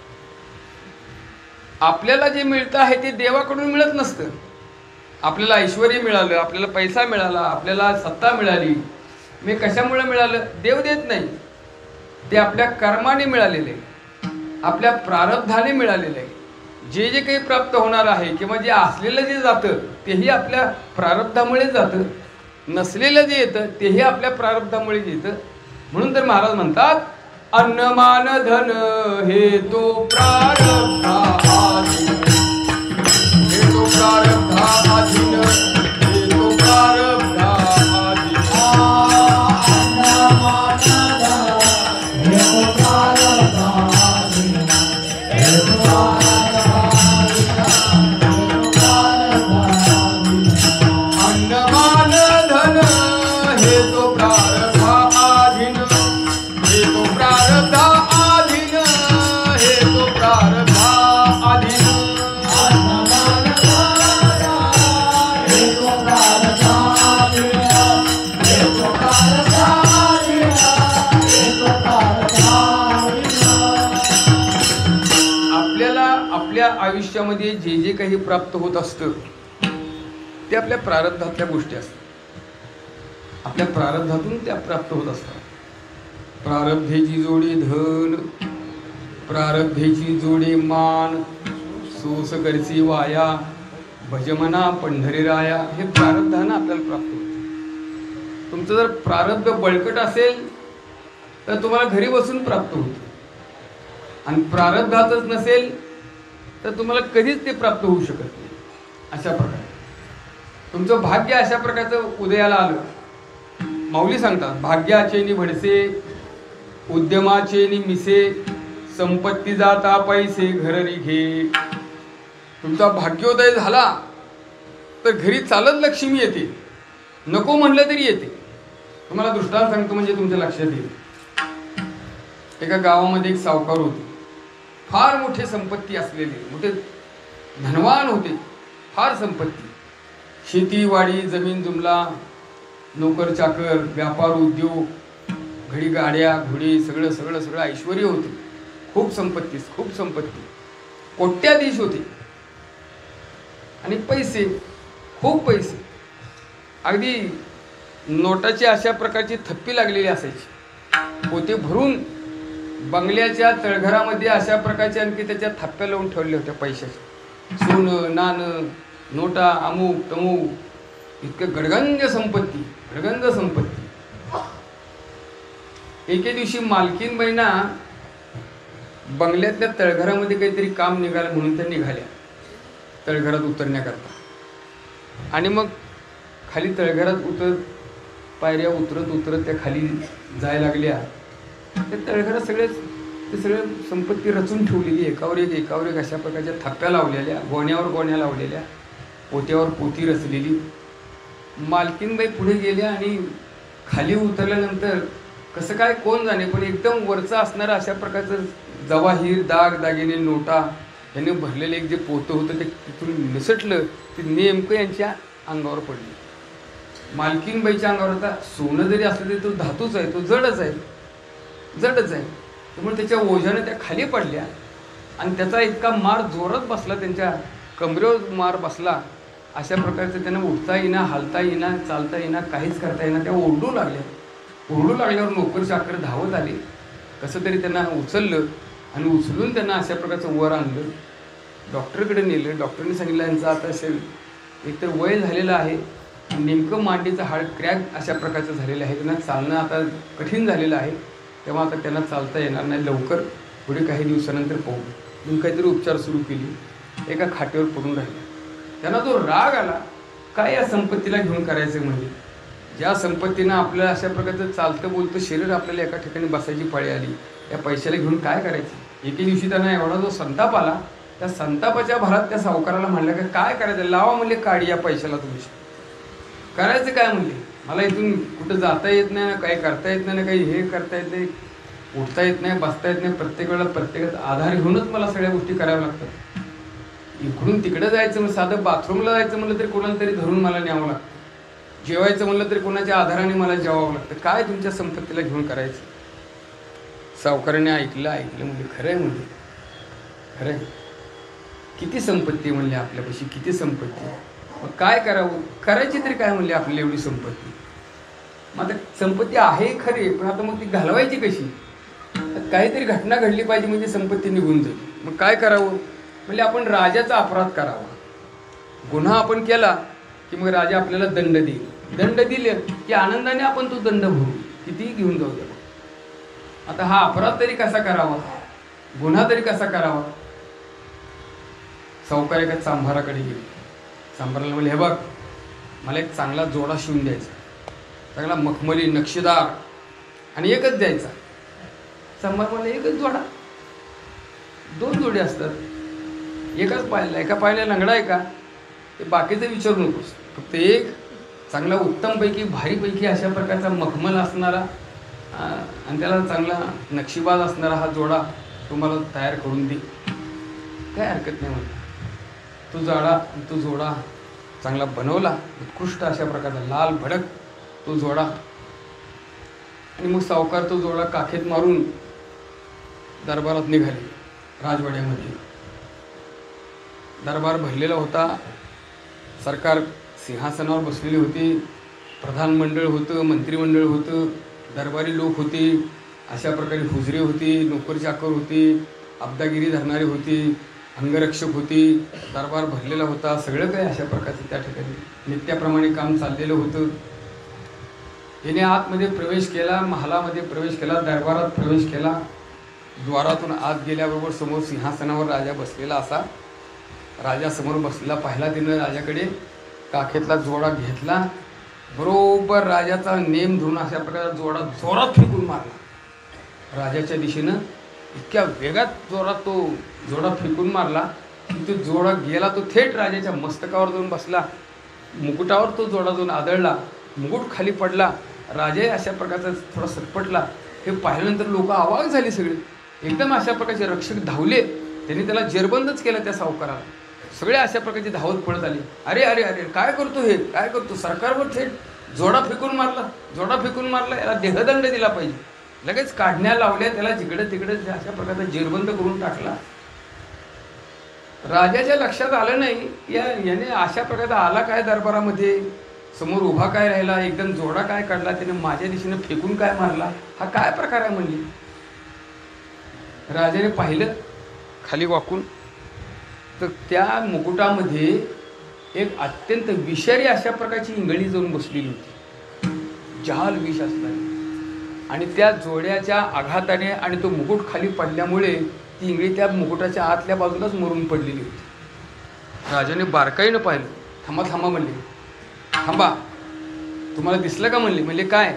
आपल्याला जे मिळतं आहे ते देवाकडून मिळत नसतं. आपल्याला ऐश्वर्य मिळालं, आपल्याला पैसा मिळाला, आपल्याला सत्ता मिळाली, मी कशामुळे मिळालं? देव देत नाही. ते आपल्या कर्माने मिळालेले, आपल्या प्रारब्धाने मिळालेले आहे. जे जे काही प्राप्त होणार आहे किंवा जे असलेलं जे जातं तेही आपल्या प्रारब्धामुळे जातं, नसलेलं जे येतं तेही आपल्या प्रारब्धामुळे येतं. म्हणून तर महाराज म्हणतात अन्नमान धन हे तो प्रारब्धाधीन, हे तो प्रारब्धाधीन, हे तो प्रारब्धाधीन. अन्नमान धन हे तो प्रारब्धाधीन, हे तो आयुष्यामध्ये जे जे काही प्राप्त होत असतं ते आपल्या प्रारब्धातल्या गोष्टी असतात, आपल्या प्रारब्धातून त्या प्राप्त होत असतात. प्रारब्धेची जोडी धन, प्रारब्धेची जोडी मान, सोस करसी वाया, भजमना पंढरी राया. हे प्रारब्धानं आपल्याला प्राप्त होतं. तुमचं जर प्रारब्ध बळकट असेल तर तुम्हाला घरी बसून प्राप्त होतं, आणि प्रारब्धातच नसेल तर तुम्हाला कधीच ते प्राप्त होऊ शकत नाही. अशा प्रकारे तुमचं भाग्य अशा प्रकारचं उदयाला आलं. माऊली सांगतात, भाग्याचे नि भडसे, उद्यमाचे नि मिसे, संपत्ती जाता पैसे घररी घे. तुमचा भाग्योदय झाला तर घरी चालत लक्ष्मी येते, नको म्हणलं तरी येते. तुम्हाला दृष्टांत सांगतो म्हणजे तुमच्या लक्षात येईल. एका गावामध्ये एक सावकार होते, फार मोठे संपत्ती असलेले, मोठे धनवान होते, फार संपत्ती, शेती वाडी जमीन जुमला, नोकर चाकर, व्यापार उद्योग, घडी गाड्या घोडी, सगळं सगळं सगळं ऐश्वर्य होते. खूप संपत्ती, खूप संपत्ती, कोट्याधीश होते. आणि पैसे, खूप पैसे, अगदी नोटाची अशा प्रकारची थप्पी लागलेली असायची. पोते भरून बंगल्याच्या तळघरामध्ये अशा प्रकारचे आणखी त्याच्या थप्प्या लावून ठेवल्या होत्या पैशाच्या. सोनं नाणं, नोटा, अमुक तमुक, इतकं गडगंज संपत्ती, गडगंज संपत्ती. एके दिवशी मालकीन बाईंना बंगल्यातल्या तळघरामध्ये काहीतरी काम निघालं म्हणून त्या निघाल्या तळघरात उतरण्याकरता. आणि मग खाली तळघरात पायऱ्या उतरत उतरत त्या खाली जायला लागल्या. त्या तळघरात ते सगळे संपत्ती रचून ठेवलेली, एकावर एक अशा प्रकारच्या थप्प्या लावलेल्या, गोण्यावर गोण्या लावलेल्या, पोत्यावर पोती रचलेली. मालकीनबाई पुढे गेल्या आणि खाली उतरल्यानंतर कसं काय कोण जाणे, पण एकदम वरचं असणारं अशा प्रकारचं जवाहीर, दाग दागिने, नोटा यांनी भरलेलं एक जे पोतं होतं ते तिथून निसटलं. ते नेमकं यांच्या अंगावर पडलं. मालकीनबाईच्या अंगावर आता सोनं जरी असलं तरी तो धातूच आहे, तो जडच आहे, जडच आहे. त्यामुळे त्याच्या ओझ्यानं त्या खाली पडल्या आणि त्याचा इतका मार जोरात बसला, त्यांच्या कमरेवर मार बसला. अशा प्रकारचं त्यांना उठता येईना, हालता येईना, चालता येईना, काहीच करता येईना. त्या ओरडू लागल्या. ओरडू लागल्यावर नोकर चाकर धावत आले, कसं तरी त्यांना उचललं आणि उचलून त्यांना अशा प्रकारचं वर आणलं, डॉक्टरकडे नेलं. डॉक्टरने सांगितलं यांचं आता असेल एकतर वय झालेलं आहे, नेमकं मांडीचं हाड क्रॅक अशा प्रकारचं झालेलं आहे, त्यांना चालणं आता कठीण झालेलं आहे, तेव्हा आता त्यांना चालता येणार नाही, लवकर पुढे काही दिवसानंतर पाहू. म्हणून काहीतरी उपचार सुरू केली. एका खाटेवर पडून राहिला. त्यांना जो राग आला, काय या संपत्तीला घेऊन करायचं, म्हणजे ज्या संपत्तीनं आपल्याला अशा प्रकारचं चालतं बोलतं शरीर आपल्याला एका ठिकाणी बसायची पाळी आली, त्या पैशाला घेऊन काय करायचं. एके दिवशी त्यांना एवढा जो संताप आला, त्या संतापाच्या भरात त्या सावकाराला म्हणलं का काय करायचं, लावा म्हणले काढी या पैशाला, तुम्ही करायचं काय म्हणले. मला इथून कुठं जाता येत नाही ना, काही करता येत नाही ना, काही हे करता येत नाही, उठता येत नाही, बसता येत नाही, प्रत्येक वेळेला प्रत्येकाचा आधार घेऊनच मला सगळ्या गोष्टी कराव्या लागतात. इकडून तिकडं जायचं म्हणजे साधं बाथरूमला जायचं म्हणलं तरी कोणाला तरी धरून मला न्यावं लागतं, जेवायचं म्हणलं तरी कोणाच्या आधाराने मला जेवावं लागतं, काय तुमच्या संपत्तीला घेऊन करायचं. सावकाराने ऐकलं म्हणजे खरं आहे, म्हणजे खरं आहे, किती संपत्ती म्हणले आपल्यापाशी, किती संपत्ती, मग काय करावं, करायची तरी काय म्हणले आपल्याला एवढी संपत्ती. मग आता संपत्ती आहे खरे, पण आता मग ती घालवायची कशी. काहीतरी घटना घडली पाहिजे म्हणजे संपत्ती निघून जाईल. मग काय करावं म्हणजे आपण राजाचा अपराध करावा, गुन्हा आपण केला की मग राजा आपल्याला दंड देईल, दंड दिले की आनंदाने आपण तो दंड भरू, कितीही घेऊन जाऊ द्या. आता हा अपराध तरी कसा करावा, गुन्हा तरी कसा करावा. सावकार एका चांभाराकडे गेले. चांभाराला म्हणले, हे बघ मला एक चांगला जोडा शिवून द्यायचा, चांगला मखमली नक्षीदार, आणि एकच द्यायचा. चांभार म्हणले, एकच जोडा, दोन जोडे असतात, एकाच पायाला, एका पायाला लंगडा आहे का, ते बाकीचं विचारू नकोस, फक्त एक चांगला उत्तमपैकी भारीपैकी अशा प्रकारचा मखमल असणारा आणि त्याला चांगला नक्षीबाज असणारा हा जोडा तुम्हाला तयार करून दे, काय हरकत नाही म्हणतो. तो जोडा चांगला बनवला, उत्कृष्ट अशा प्रकारचा लाल भडक तो जोडा, आणि मग सावकार तो जोडा काखेत मारून दरबारात निघाले राजवाड्यामध्ये. दरबार भरलेला होता. सरकार सिंहासनावर बसलेली होती. प्रधानमंडळ होतं, मंत्रिमंडळ होतं, दरबारी लोक होते, अशा प्रकारे हुजरे होती, नोकर चाकर होती, अब्दागिरी धरणारे होते, अंगरक्षक होती. दरबार भरलेला होता. सगळं काही अशा प्रकारचं त्या ठिकाणी नित्याप्रमाणे काम चाललेलं होतं. याने आतमध्ये प्रवेश केला, महालामध्ये प्रवेश केला, दरबारात प्रवेश केला. द्वारातून आत गेल्याबरोबर समोर सिंहासनावर राजा बसलेला असा. राजासमोर बसलेला पाहिला तिनं राजाकडे, काखेतला जोडा घेतला. बरोबर राजाचा नेम धरून अशा प्रकारचा जोडा जोरात फेकून मारला. राजाच्या दिशेनं इतक्या वेगात जोरात तो जोडा फेकून मारला की तो जोडा गेला, तो थेट राजाच्या मस्तकावर जाऊन बसला. मुकुटावर तो जोडा जाऊन आदळला, मुकुट खाली पडला. राजाही अशा प्रकारचा थोडा सटपटला. हे पाहिल्यानंतर लोक अवाक झाली सगळे. एकदम अशा प्रकारचे रक्षक धावले. त्यांनी त्याला जेरबंदच केलं त्या सावकाराला. सगळे अशा प्रकारचे धावत पडत आले. अरे अरे अरे काय करतो हे, काय करतो, सरकारवर थेट जोडा फेकून मारला, जोडा फेकून मारला, याला देहदंड दिला पाहिजे. लगेच काढण्या लावल्या, त्याला जिकडे तिकडे अशा प्रकारचा जेरबंद करून टाकला. राजाच्या लक्षात आलं नाही याने अशा प्रकारचा आला काय दरबारामध्ये, समोर उभा काय राहिला, एकदम जोडा काय काढला, त्याने माझ्या दिशेने फेकून काय मारला, हा काय प्रकार आहे म्हणली. राजाने पाहिलं खाली वाकून, तर त्या मुकुटामध्ये एक अत्यंत विषारी अशा प्रकारची इंगळी जाऊन बसलेली होती, जहाल विष असणारी. आणि त्या जोड्याच्या आघाताने आणि तो मुकुट खाली पडल्यामुळे ती इंगळी त्या मुकुटाच्या आतल्या बाजूलाच मरून पडलेली होती. राजाने बारकाईनं पाहिलं. थांबा थांबा म्हणले, थांबा, तुम्हाला दिसलं का म्हणले. म्हणले काय.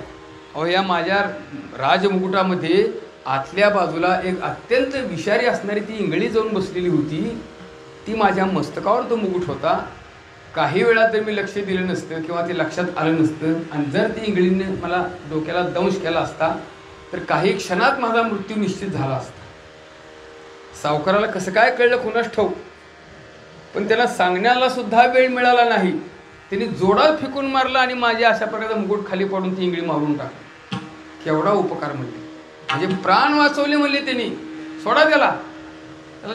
अहो या माझ्या राजमुकुटामध्ये आतल्या बाजूला एक अत्यंत विषारी असणारी ती इंगळी जाऊन बसलेली होती. ती माझ्या मस्तकावर तो मुकुट होता. काही वेळा जर मी लक्ष दिलं नसतं किंवा ते लक्षात आलं नसतं आणि जर ती इंगळीने मला डोक्याला दंश केला असता तर काही क्षणात माझा मृत्यू निश्चित झाला असता. सावकाराला कसं काय कळलं कुणास ठाऊक, पण त्याला सांगण्याला सुद्धा वेळ मिळाला नाही. त्यांनी जोडा फेकून मारला आणि माझ्या अशा प्रकारचा मुकुट खाली पडून ती इंगळी मारून टाकली. केवढा उपकार म्हणले, म्हणजे प्राण वाचवले म्हणले त्यांनी. सोडा त्याला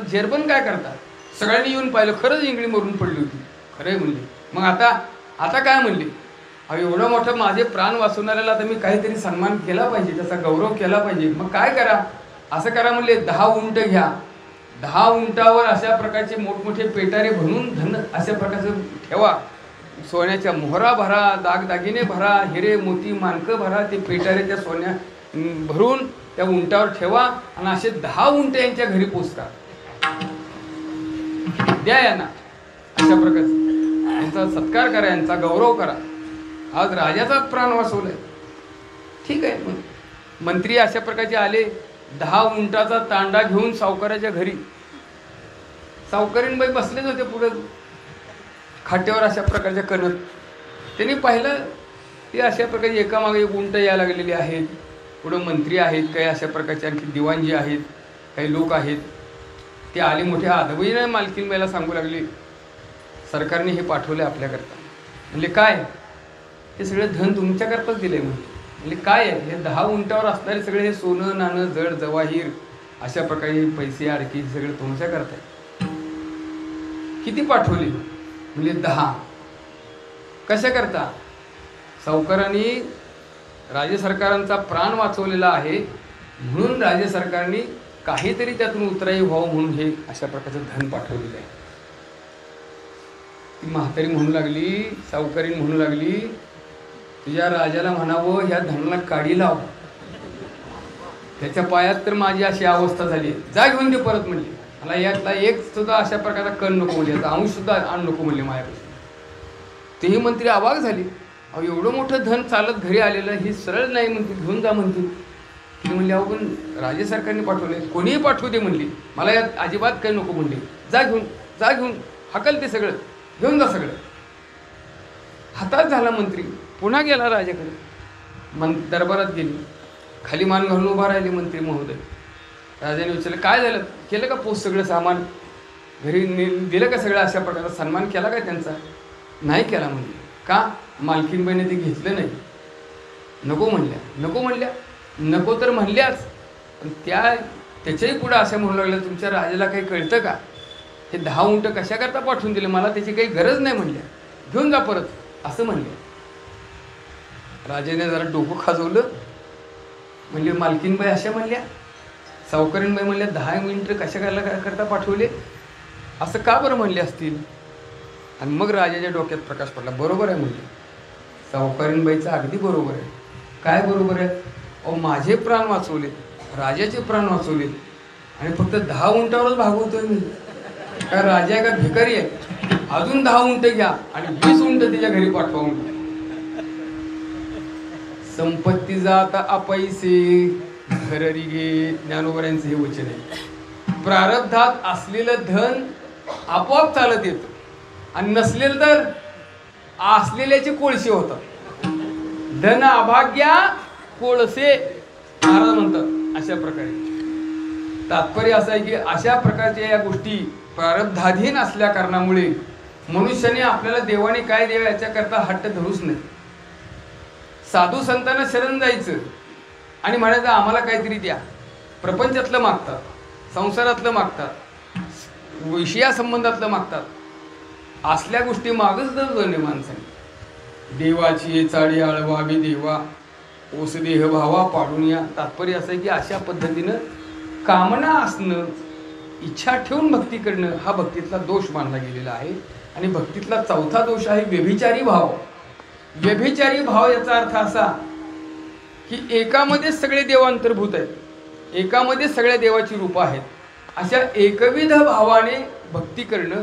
जेरबंद काय करतात. सगळ्यांनी येऊन पाहिलं, खरंच इंगळी मरून पडली होती. खरंय म्हणले. मग आता काय म्हणले. अहो एवढं मोठं माझे प्राण वाचवणाऱ्याला तर मी काहीतरी सन्मान केला पाहिजे, त्याचा गौरव केला पाहिजे. मग काय करा, असं करा म्हणले, 10 उंट घ्या, 10 उंटावर अशा प्रकारचे मोठमोठे पेटारे भरून धन अशा प्रकारचं ठेवा, सोन्याच्या मोहरा भरा, दागदागिने भरा, हिरे मोती माणकं भरा, ते पेटारे त्या सोन्या भरून त्या उंटावर ठेवा आणि असे 10 उंट यांच्या घरी पोचता द्या यांना. अशा प्रकारचं यांचा सत्कार करा, यांचा गौरव करा. आज राजाचा प्राण वाचवलाय. ठीक आहे. मग मंत्री अशा प्रकारचे आले, 10 उंटाचा तांडा घेऊन सावकाराच्या घरी. सावकारीणबाई बसलेच होते पुढे खाट्यावर अशा प्रकारच्या करत. त्यांनी पाहिलं की अशा प्रकारचे एकामागे एक उंट यायला लागलेली आहेत. पुढं मंत्री आहेत, काही अशा प्रकारचे आणखी दिवाणजी आहेत, काही लोक आहेत. ते आले मोठ्या आदबीने मालकीनबाईला सांगू लागले, सरकारने हे पाठवले आपल्याकरता. म्हणजे काय, हे सगळं धन तुमच्याकरताच दिले. म्हणजे काय आहे, हे 10 उंटावर असणारे सगळे हे सोनं नाणं जड जवाहीर अशा प्रकारे पैसे अडकी सगळे तुमच्याकरता आहे. किती पाठवले. म्हणजे 10. कशा करता. सावकारांनी राज्य सरकारांचा प्राण वाचवलेला आहे म्हणून राज्य सरकारने काहीतरी त्यातून उतराई व्हावं म्हणून हे अशा प्रकारचं धन पाठवलेलं आहे. ती म्हातारी म्हणू लागली, सावकारीण म्हणू लागली, तुझ्या राजाला म्हणावं ह्या धनाला काडी लाव, त्याच्या पायात तर माझी अशी अवस्था झाली, जा घेऊन दे परत म्हणली. मला यातला एक सुद्धा अशा प्रकारचा कण नको म्हणले, याचा अंश सुद्धा आण नको म्हणले माझ्यापासून. तेही मंत्री अवाक झाली. अहो एवढं मोठं धन चालत घरी आलेलं, ही सरळ नाही म्हणते, घेऊन जा म्हणते. ती म्हणली, अहो पण राज्य सरकारने पाठवले, कोणीही पाठवू दे म्हणली, मला यात अजिबात काही नको म्हणली, जा घेऊन हकल ते सगळं, घेऊन जा सगळं. हातात झाला मंत्री. पुन्हा गेला राजाकडे. दरबारात गेली, खाली मान घालून उभा राहिले मंत्री महोदय. राजाने विचारलं, काय झालं, केलं का पोच सगळं सामान घरी दिलं का, सगळं अशा प्रकारचा सन्मान केला का त्यांचा. नाही केला म्हणले. का. मालकीनबाईने ते घेतलं नाही. नको म्हणल्या. नको तर म्हणल्याच, पण त्याच्याही पुढं असं म्हणू लागलं, तुमच्या राजाला काही कळतं का, हे 10 उंट कशा करता पाठवून दिले, मला त्याची काही गरज नाही म्हणल्या, घेऊन जा परत असं म्हणले. राजाने जरा डोकं खाजवलं, म्हणजे मालकीनबाई अशा म्हणल्या, सावकारीणबाई म्हणल्या 10 मिनिटं कशा करता पाठवले, असं का बरं म्हणले असतील. आणि मग राजाच्या डोक्यात प्रकाश पडला, बरोबर आहे म्हणले, सावकारीणबाईचं अगदी बरोबर आहे. काय बरोबर आहे, अहो माझे प्राण वाचवले, राजाचे प्राण वाचवले, आणि फक्त 10 उंटावरच भागवतोय मी. काय राजा आहे का भिकारी आहे, अजून 10 उंट घ्या आणि 20 उंट तिच्या घरी पाठवा. संपत्ती जात अपैसे घररी घे, ज्ञानोबरांचं हे वचन आहे. प्रारब्धात असलेलं धन आपोआप चालत येतं, आणि नसलेलं तर असलेल्याचे कोळसे होतात. धन अभाग्या कोळसे महाराज म्हणतात. अशा प्रकारे तात्पर्य असं आहे की अशा प्रकारच्या या गोष्टी प्रारब्धाधीन असल्या कारणामुळे मनुष्याने आपल्याला देवाने काय द्यावं याच्याकरता हट्ट धरूच नाही. साधू संतांना शरण जायचं आणि म्हणायचं आम्हाला काहीतरी द्या. प्रपंचातलं मागतात, संसारातलं मागतात, विषयासंबंधातलं मागतात. असल्या गोष्टी मागच धरले माणसाने. देवाची चाडी आळवावी देवा, ओस देह भावा पाडून या. तात्पर्य असं आहे की अशा पद्धतीनं कामना असणं, इच्छा ठेवून भक्ती करणं हा भक्तीतला दोष मानला गेलेला आहे. आणि भक्तीतला चौथा दोष आहे व्यभिचारी भाव. व्यभिचारी भाव याचा अर्थ असा की एकामध्ये सगळे देव अंतर्भूत आहेत, एकामध्ये सगळ्या देवाची रूपं आहेत. अशा एकविध भावाने भक्ती करणं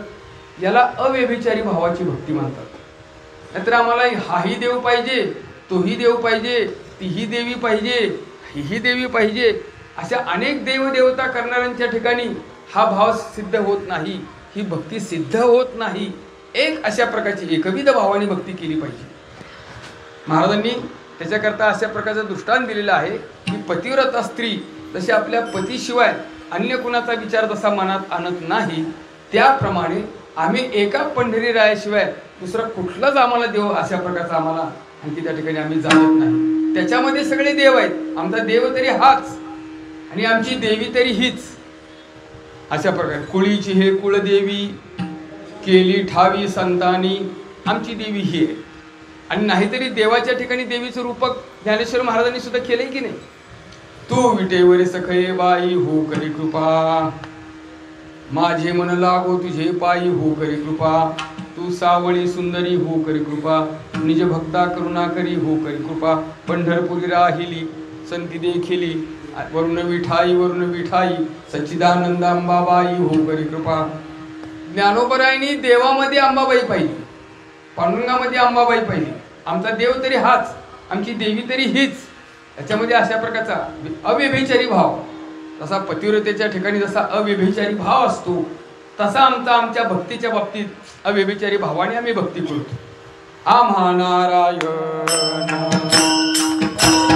याला अव्यभिचारी भावाची भक्ती म्हणतात. नाहीतर आम्हाला हाही देव पाहिजे, तोही देव पाहिजे, तीही देवी पाहिजे, हीही देवी पाहिजे, अशा अनेक देवदेवता करणाऱ्यांच्या ठिकाणी हा भाव सिद्ध होत नाही, ही भक्ती सिद्ध होत नाही. एक अशा प्रकारची एकविध भावाने भक्ती केली पाहिजे. महाराजांनी त्याच्याकरता अशा प्रकारचं दृष्टांत दिलेलं आहे की पतिव्रता स्त्री जशी आपल्या पतीशिवाय अन्य कुणाचा विचार जसा मनात आणत नाही, त्याप्रमाणे आम्ही एका पंढरी रायाशिवाय दुसरा कुठलाच आम्हाला देव अशा प्रकारचा आम्हाला आणखी त्या ठिकाणी आम्ही जाणत नाही. त्याच्यामध्ये सगळे देव आहेत, आमचा देव तरी हाच आणि आमची देवी तरी हीच. अशा प्रकारे कुळीची हे कुळदेवी केली ठावी संतानी, आमची देवी ही आहे. आणि नाहीतरी देवाच्या ठिकाणी देवीचं रूपक ज्ञानेश्वर महाराजांनी सुद्धा केलंय की नाही. तू विटेवरी सखये बाई हो करी कृपा, माझे मन लागो तुझे पायी हो करी कृपा, तू सावळी सुंदरी हो करी कृपा, निज भक्ता करुणा करी हो करी कृपा, पंढरपुरी राहिली संती देखिली, वरुण विठाई सच्चिदानंद अंबाबाई हो करी कृपा. ज्ञानोबरायांनी देवामध्ये अंबाबाई पाहिली, पांडुरंगामध्ये अंबाबाई पाहिली. आमचा देव तरी हाच, आमची देवी तरी हीच. याच्यामध्ये अशा प्रकारचा अव्यभिचारी भाव, तसा पतिव्रतेच्या ठिकाणी जसा अव्यभिचारी भाव असतो तसा आमच्या भक्तीच्या बाबतीत अव्यभिचारी भावाने आम्ही भक्ती करतो. आम्हा नारायण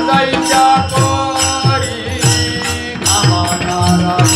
जायच्या परी, आम्हा नारायण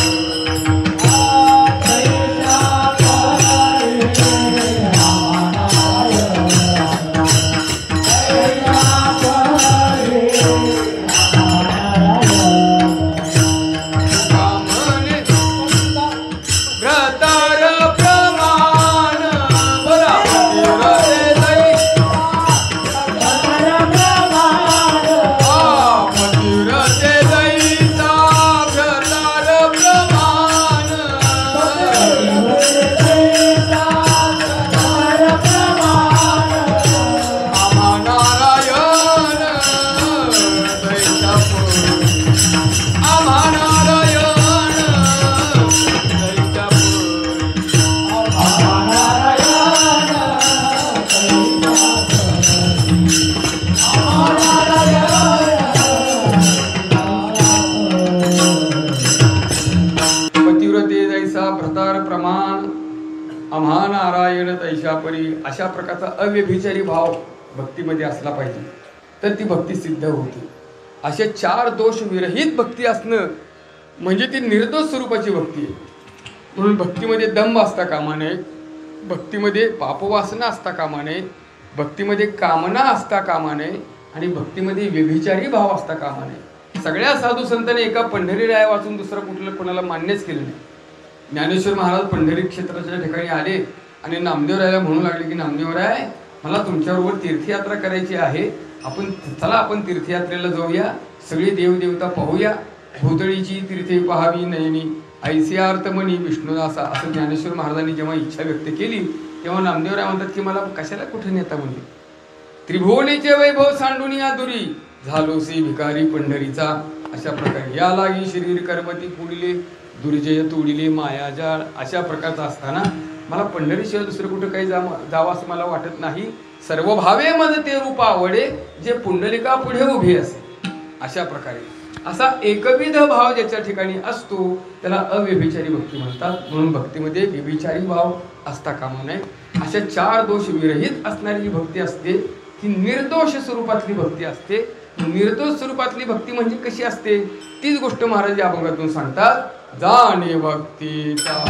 अशा प्रकारचा अव्यभिचारी भाव भक्तीमध्ये असला पाहिजे तर ती भक्ती सिद्ध होते. असे 4 दोष विरहित भक्ती असणं म्हणजे ती निर्दोष स्वरूपाची भक्ती आहे. म्हणून भक्तीमध्ये दंभ असता कामा नये, भक्तीमध्ये पापवासना असता कामा नये, भक्तीमध्ये कामना असता कामा नये आणि भक्तीमध्ये व्यभिचारी भाव असता कामा नये. सगळ्या साधू संतांनी एका पंढरी राया वाचून दुसरं कुठलं कोणाला मान्यच केलं नाही. ज्ञानेश्वर महाराज पंढरी क्षेत्राच्या ठिकाणी आले आणि नामदेवरायाला म्हणू लागले की नामदेवराय, मला तुमच्याबरोबर तीर्थयात्रा करायची आहे, आपण तीर्थयात्रेला जाऊया, सगळे देवदेवता पाहूया, भोतळीची तीर्थे पहावी नयनी ऐसे अर्थमणी विष्णुदासा, असं ज्ञानेश्वर महाराजांनी जेव्हा इच्छा व्यक्त केली तेव्हा नामदेवराय म्हणतात की मला कशाला कुठे नेता म्हणजे, त्रिभुवनेचे वैभव सांडून या दुरी झालोसी भिकारी पंढरीचा, अशा प्रकारे या लागी शरीर कर्मती पुढले दुर्जय तोडिले मायाजाळ, अशा प्रकारचा असताना मला पंढरीशिवाय दुसरं कुठं काही जावं असं मला वाटत नाही, सर्व भावे मज ते रूप आवडे जे पुंडलिका पुढे उभे असे, अशा प्रकारे असा एकविध भाव ज्याच्या ठिकाणी असतो त्याला अव्यभिचारी भक्ती म्हणतात. म्हणून भक्तीमध्ये व्यभिचारी भाव असता कामा नये. अशा 4 दोष विरहित असणारी जी भक्ती असते ती निर्दोष स्वरूपातली भक्ती असते. निर्दोष स्वरूपातली भक्ती म्हणजे कशी असते तीच गोष्ट महाराज या अभंगातून सांगतात. जाणे भक्तीचा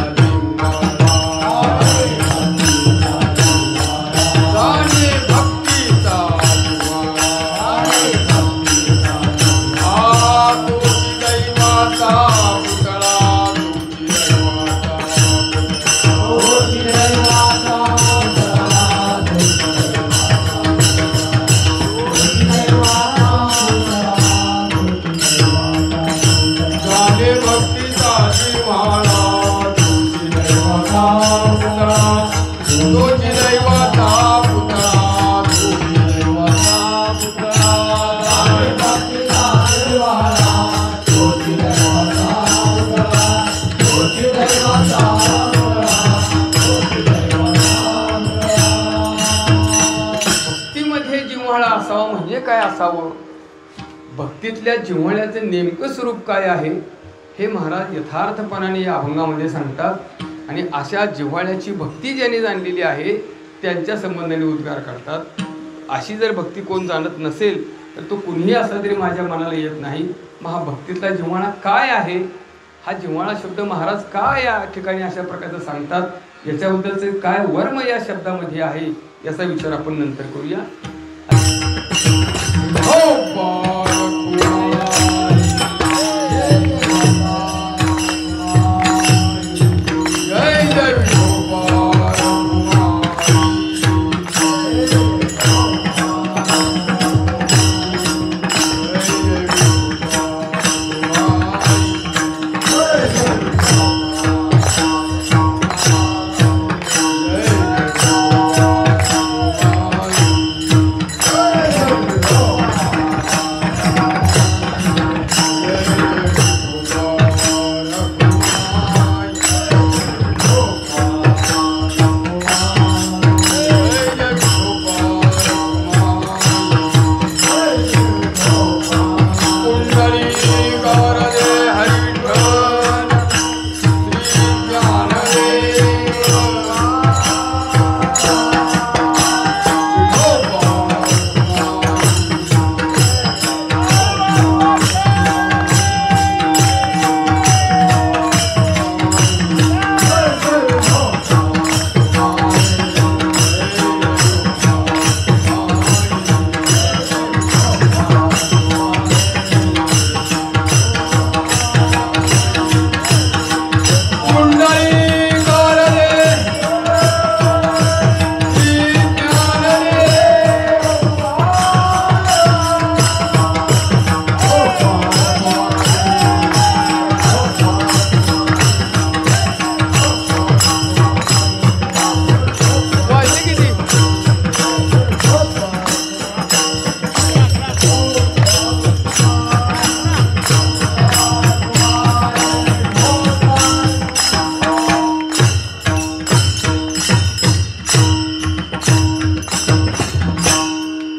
काय असावं, भक्तीतल्या जिव्हाळ्याचं नेमकं स्वरूप काय आहे हे महाराज यथार्थपणाने या अभंगामध्ये सांगतात. आणि अशा जिव्हाळ्याची भक्ती ज्यांनी जाणलेली आहे त्यांच्या संबंधाने उद्गार करतात. अशी जर भक्ती कोण जाणत नसेल तर तो कुणीही असला तरी माझ्या मनाला येत नाही. मग हा भक्तीतला जिव्हाळा काय आहे, हा जिव्हाळा शब्द महाराज काय या ठिकाणी अशा प्रकारचं सांगतात, याच्याबद्दलचे काय वर्म या शब्दामध्ये आहे याचा विचार आपण नंतर करूया.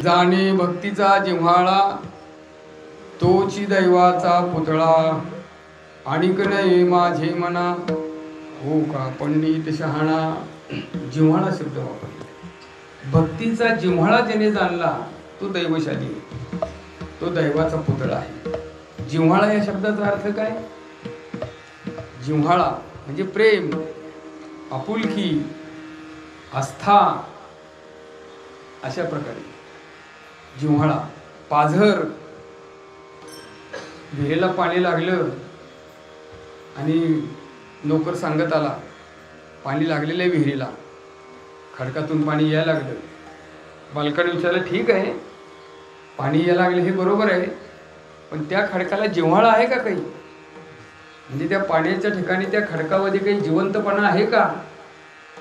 जाणे भक्तीचा जिव्हाळा तोची दैवाचा पुतळा, आणिक नाही माझे मना हो का पंडित शहाणा. जिव्हाळा शब्द वापरला. भक्तीचा जिव्हाळा ज्याने जाणला तो दैवशाली, तो दैवाचा पुतळा आहे. जिव्हाळा या शब्दाचा अर्थ काय? जिव्हाळा म्हणजे प्रेम, आपुलकी, आस्था, अशा प्रकारे जिव्हाळा. पाझर, विहिरीला पाणी लागलं आणि नोकर सांगत आला, पाणी लागलेलं आहे विहिरीला, खडकातून पाणी यायला लागलं. बालकाने विचारलं, ठीक आहे पाणी यायला लागलं हे बरोबर आहे, पण त्या खडकाला जिव्हाळा आहे का काही? म्हणजे त्या पाण्याच्या ठिकाणी त्या खडकामध्ये काही जिवंतपणा आहे का?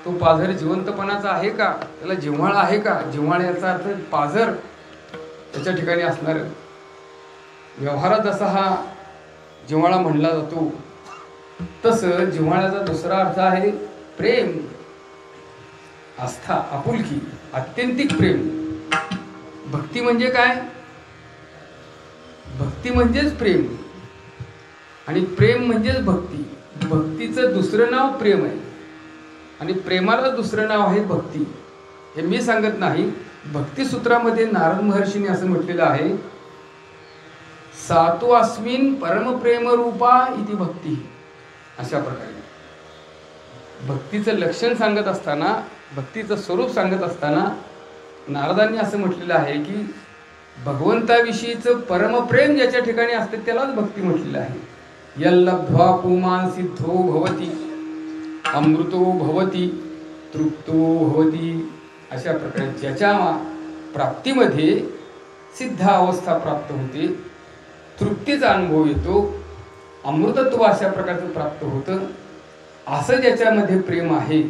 तो पाझर जिवंतपणाचा आहे का? त्याला जिव्हाळा आहे का? जिव्हाळ्याचा अर्थ पाझर त्याच्या ठिकाणी असणार. व्यवहारात जसा हा जिव्हाळा म्हणला जातो, तसं जिव्हाळ्याचा दुसरा अर्थ आहे प्रेम, आस्था, आपुलकी, आत्यंतिक प्रेम. भक्ती म्हणजे काय? भक्ती म्हणजेच प्रेम, आणि प्रेम म्हणजेच भक्ती. भक्तीचं दुसरं नाव प्रेम आहे, आणि प्रेमाला दुसरं नाव आहे भक्ती. हे मी सांगत नाही, भक्तिसूत्रामध्ये नारद महर्षीने असं म्हटलेलं आहे, सातो अस्मिन परमप्रेम रूपा इति भक्ती. अशा प्रकारे भक्तीचं लक्षण सांगत असताना, भक्तीचं स्वरूप सांगत असताना नारदांनी असं म्हटलेलं आहे की भगवंताविषयीचं परमप्रेम ज्याच्या ठिकाणी असते त्यालाच भक्ती म्हटलेलं आहे. यल्लब्ध्वा पुमान् सिद्धो भवति अमृतो भवति तृप्तो भवति. अशा प्रकारे ज्याच्या प्राप्तीमध्ये सिद्ध अवस्था प्राप्त होते, तृप्तीचा अनुभव येतो, अमृतत्व अशा प्रकारचं प्राप्त होतं, असं ज्याच्यामध्ये प्रेम आहे,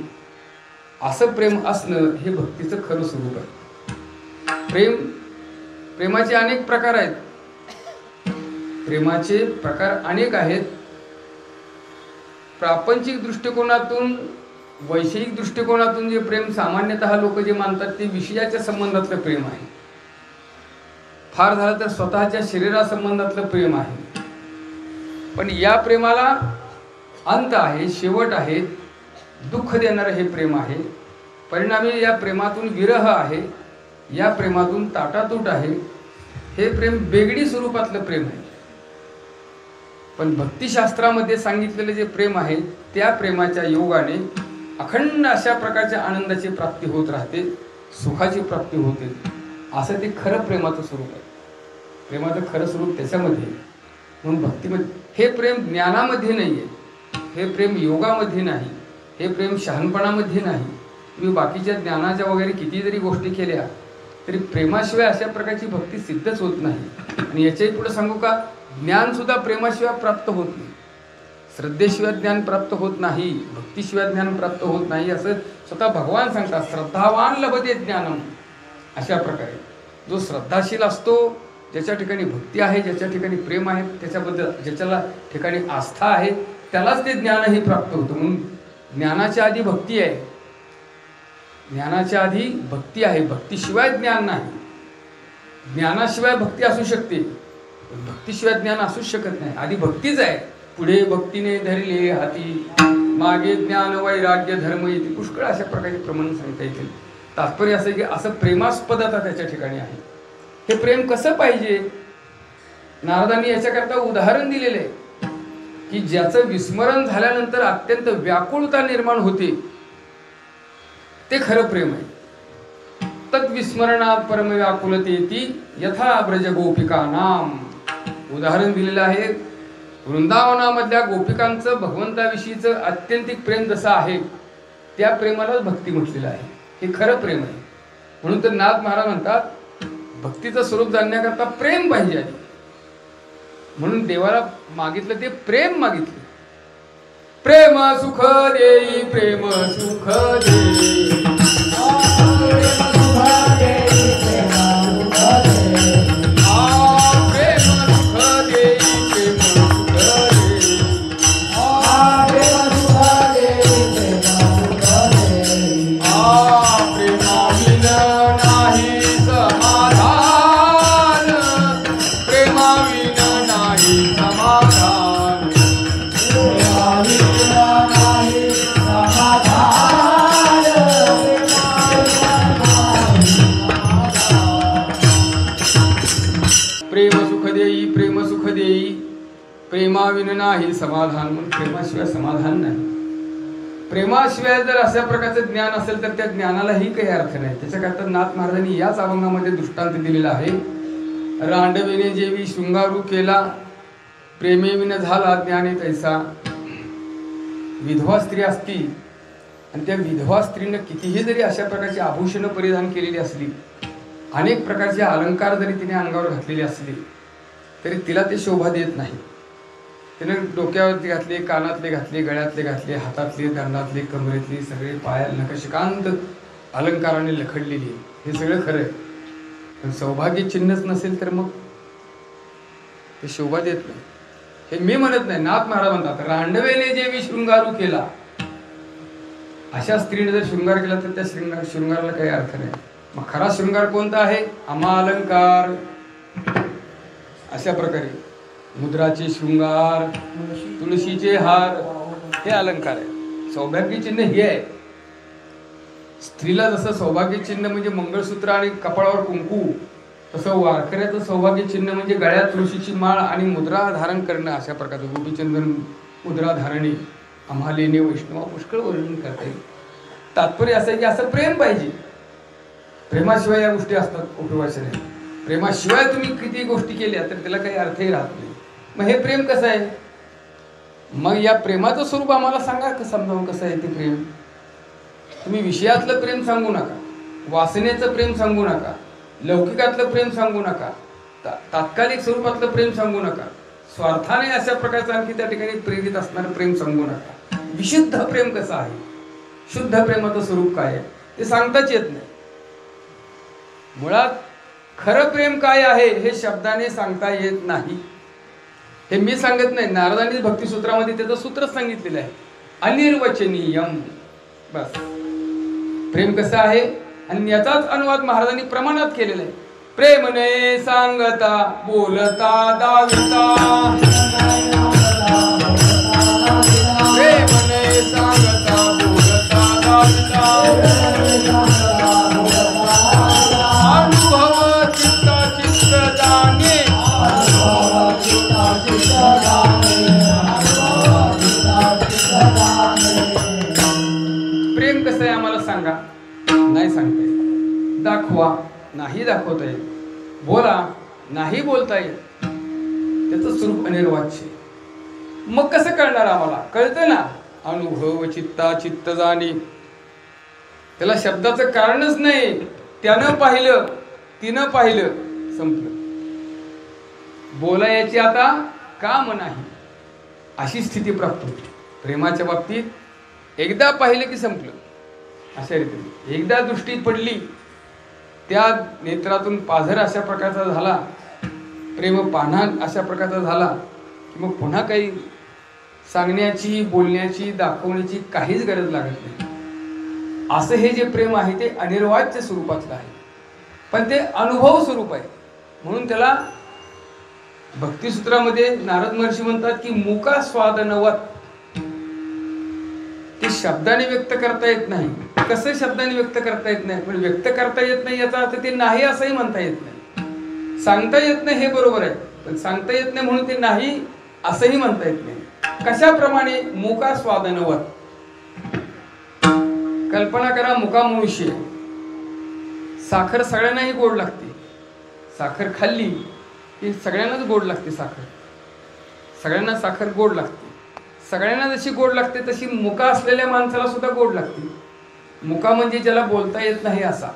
असं प्रेम असणं हे भक्तीचं खरं स्वरूप आहे. प्रेमाचे अनेक प्रकार आहेत. प्रेमाचे प्रकार अनेक आहेत. प्रापंचिक दृष्टिकोनातून, वैषयिक दृष्टिकोनातून जे प्रेम सामान्यतः लोक जे मानतात ते विषयाच्या संबंधातलं प्रेम आहे. फार झालं तर स्वतःच्या शरीरासंबंधातलं प्रेम आहे. पण या प्रेमाला अंत आहे, शेवट आहे, दुःख देणारं हे प्रेम आहे. परिणामी या प्रेमातून विरह आहे, या प्रेमातून ताटातूट आहे. हे प्रेम वेगळी स्वरूपातलं प्रेम आहे. पण भक्तिशास्त्रामध्ये सांगितलेले जे प्रेम आहे त्या प्रेमाच्या योगाने अखंड अशा प्रकारच्या आनंदाची प्राप्ती होत राहते, सुखाची प्राप्ती होते. असं ते खरं प्रेमाचं स्वरूप आहे. प्रेमाचं खरं स्वरूप त्याच्यामध्ये. म्हणून भक्तीमध्ये हे प्रेम ज्ञानामध्ये नाही आहे, हे प्रेम योगामध्ये नाही, हे प्रेम शहाणपणामध्ये नाही. तुम्ही बाकीच्या ज्ञानाच्या वगैरे किती जरी गोष्टी केल्या तरी प्रेमाशिवाय अशा प्रकारची भक्ती सिद्धच होत नाही. आणि याच्याही पुढे सांगू का, ज्ञान सुद्धा प्रेमाशिवाय प्राप्त होत नाही. श्रद्धेशिवाय ज्ञान प्राप्त होत नाही, भक्तीशिवाय ज्ञान प्राप्त होत नाही, असं स्वतः भगवान सांगतात. श्रद्धावान लभते ज्ञानम. अशा प्रकारे जो श्रद्धाशील असतो, ज्याच्या ठिकाणी भक्ती आहे, ज्याच्या ठिकाणी प्रेम आहे, त्याच्याबद्दल ज्याच्या ठिकाणी आस्था आहे, त्यालाच ते ज्ञानही प्राप्त होतं. म्हणून ज्ञानाच्या आधी भक्ती आहे, ज्ञानाच्या आधी भक्ती आहे. भक्तीशिवाय ज्ञान नाही. ज्ञानाशिवाय भक्ती असू शकते, भक्तीशिवाय ज्ञान असूच शकत नाही. आधी भक्तीच आहे, पुढे भक्तीने धरले हाती, मागे ज्ञान वैराग्य धर्म इथे पुष्कळ अशा प्रकारचे प्रमाण सांगता येतील. तात्पर्य असं की असं प्रेमास्पदता त्याच्या ठिकाणी आहे. हे प्रेम कसं पाहिजे, नारदांनी याच्याकरता उदाहरण दिलेलं आहे की ज्याचं विस्मरण झाल्यानंतर अत्यंत व्याकुळता निर्माण होते ते खरं प्रेम आहे. तत् विस्मरणात परम व्याकुलतेती यथा ब्रज गोपिका नाम. उदाहरण दिलेलं आहे. वृंदावनामधल्या गोपिकांचं भगवंताविषयीचं अत्यंतिक प्रेम जसं आहे त्या प्रेमालाच भक्ती म्हटलेलं आहे. हे खरं प्रेम आहे. म्हणून तर नाथ महाराज म्हणतात भक्तीचं स्वरूप जाणण्याकरता प्रेम पाहिजे आहे. म्हणून देवाला मागितलं ते प्रेम मागितलं. प्रेम सुख देई, प्रेम सुख देई, प्रेमाविन नाही समाधान. म्हणून प्रेमाशिवाय समाधान नाही. प्रेमाशिवाय जर अशा प्रकारचं ज्ञान असेल तर त्या ज्ञानालाही काही अर्थ नाही. त्याच्याकरता नाथ महाराजांनी याच अभंगामध्ये दृष्टांत दिलेला आहे. रांडवेने जेवी शृंगारू केला, प्रेमेविन झाला ज्ञाने तैसा. विधवा स्त्री असती आणि त्या विधवा स्त्रीनं कितीही जरी अशा प्रकारची आभूषणं परिधान केलेली असली, अनेक प्रकारचे अलंकार जरी तिने अंगावर घातलेले असले, तरी तिला ते शोभा देत नाही. तिने डोक्यावरती घातले, कानातले घातले, गळ्यातले घातले, हातातले, दंडातले, कमरेतले, सगळे पायात नखशिकांत अलंकाराने लखडलेली, हे सगळं खरं आहे. पण सौभाग्य चिन्हच नसेल तर मग ते शोभा देत नाही. हे मी म्हणत नाही, नाथ महाराज म्हणतात, रांडवेने जे शृंगारू केला, अशा स्त्रीने जर शृंगार केला तर त्या शृंगाराला काही अर्थ नाही. मग खरा शृंगार कोणता आहे? अमालंकार. अशा प्रकारे मुद्राचे शृंगार, तुळशीचे हार, हे अलंकार आहे. सौभाग्य चिन्ह हे आहे. स्त्रीला जसं सौभाग्य चिन्ह म्हणजे मंगळसूत्र आणि कपाळावर कुंकू, तसं वारकऱ्याचं सौभाग्य चिन्ह म्हणजे गळ्यात तुळशीची माळ आणि मुद्रा धारण करणं. अशा प्रकारचं गोपीचंदन मुद्रा धारणे आम्हालेने वैष्णवा पुष्कळ वर्णन करता येईल. तात्पर्य असं आहे की असं प्रेम पाहिजे. प्रेमाशिवाय या गोष्टी असतात उपयोगाच्या नाही. प्रेमाशिवाय तुम्ही किती गोष्टी केल्या तर त्याला काही अर्थही राहत नाही. मग हे प्रेम कसं आहे? मग या प्रेमाचं स्वरूप आम्हाला सांगा, समजावून कसं आहे ते प्रेम. तुम्ही विषयातलं प्रेम सांगू नका, वासनेचं प्रेम सांगू नका, लौकिकातलं प्रेम सांगू नका, तात्कालिक स्वरूपातलं प्रेम सांगू नका, स्वार्थाने अशा प्रकारचं आणखी त्या ठिकाणी प्रेरित असणारं प्रेम सांगू नका. विशुद्ध प्रेम कसं आहे, शुद्ध प्रेमाचं स्वरूप काय आहे ते सांगताच येत नाही. मुळात खरं प्रेम काय आहे हे शब्दाने सांगता येत नाही. हे मी सांगत नाही, नारदांनी भक्तिसूत्रामध्ये त्याचं सूत्रच सांगितलेलं आहे, अनिर्वचनीयम. बस प्रेम कसं आहे, आणि याचाच अनुवाद महाराजांनी प्रमाणात केलेला आहे. प्रेमने सांगता बोलता दाविता, प्रेमने सांगता बोलता दाविता, अनुभव चित्ता चित्त जाणे, प्रेम कसं आहे आम्हाला सांगा. नाही सांगता येत. दाखवा, नाही दाखवता येत. बोला, नाही बोलता येत. त्याचं स्वरूप अनिर्वाच्य. मग कसं कळणार आम्हाला? कळतं ना, अनुभव चित्ता चित्त जाणे. त्याला शब्दाचं कारणच नाही. त्यानं पाहिलं, तिनं पाहिलं, संपलं. बोलायची आता काम नाही, अशी स्थिती प्राप्त होती. प्रेमाच्या बाबतीत एकदा पाहिलं की संपलं. अशा रीतीने एकदा दृष्टी पडली, त्या नेत्रातून पाझर अशा प्रकारचा झाला, प्रेम पान्हा अशा प्रकारचा झाला की मग पुन्हा काही सांगण्याची, बोलण्याची, दाखवण्याची काहीच गरज लागत नाही. असं हे जे प्रेम आहे ते अनिर्वाच्य स्वरूपातलं आहे, पण ते अनुभव स्वरूप आहे. म्हणून त्याला भक्तिसूत्रामध्ये नारद महर्षी म्हणतात की मुका स्वादनवत. ते शब्दाने व्यक्त करता येत नाही. कसं शब्दाने व्यक्त करता येत नाही? पण व्यक्त करता येत नाही याचा अर्थ ते नाही असंही म्हणता येत नाही. सांगता येत नाही हे बरोबर आहे, पण सांगता येत नाही म्हणून ते नाही असंही म्हणता येत नाही. कशाप्रमाणे? मुका स्वादनवत. कल्पना करा, मुकामुळशी साखर सगळ्यांनाही गोड लागते. साखर खाल्ली की सगळ्यांनाच गोड लागते. सगळ्यांना साखर गोड लागते. सगळ्यांना जशी गोड लागते तशी मुका असलेल्या माणसाला सुद्धा गोड लागते. मुका म्हणजे ज्याला बोलता येत नाही असा.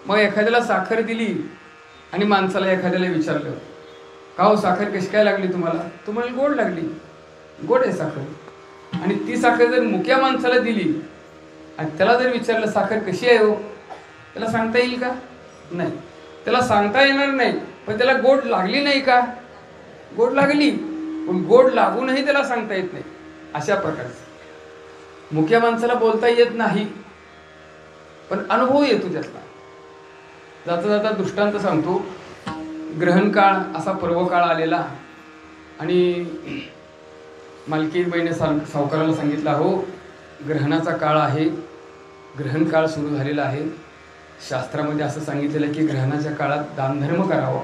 मग एखाद्याला साखर दिली आणि माणसाला एखाद्याला विचारलं, का हो साखर कशी काय लागली तुम्हाला? तुम्हाला गोड लागली. गोड आहे साखर. आणि ती साखर जर मुक्या माणसाला दिली आणि त्याला जर विचारलं साखर कशी आहे हो, त्याला सांगता येईल का? नाही. त्याला सांगता येणार नाही. पण त्याला गोड लागली नाही का? गोड लागली, पण गोड लागूनही त्याला सांगता येत नाही. अशा प्रकारचं मुक्या माणसाला बोलता येत नाही, पण अनुभव येतो त्यातला. जाता जाता दृष्टांत सांगतो. ग्रहण काळ असा पर्वकाळ आलेला आणि मालकीबाईने सावकाराला सांगितलं, हो ग्रहणाचा काळ आहे, ग्रहण काळ सुरू झालेला आहे. शास्त्रामध्ये असं सांगितलेलं आहे की ग्रहणाच्या काळात दानधर्म करावा,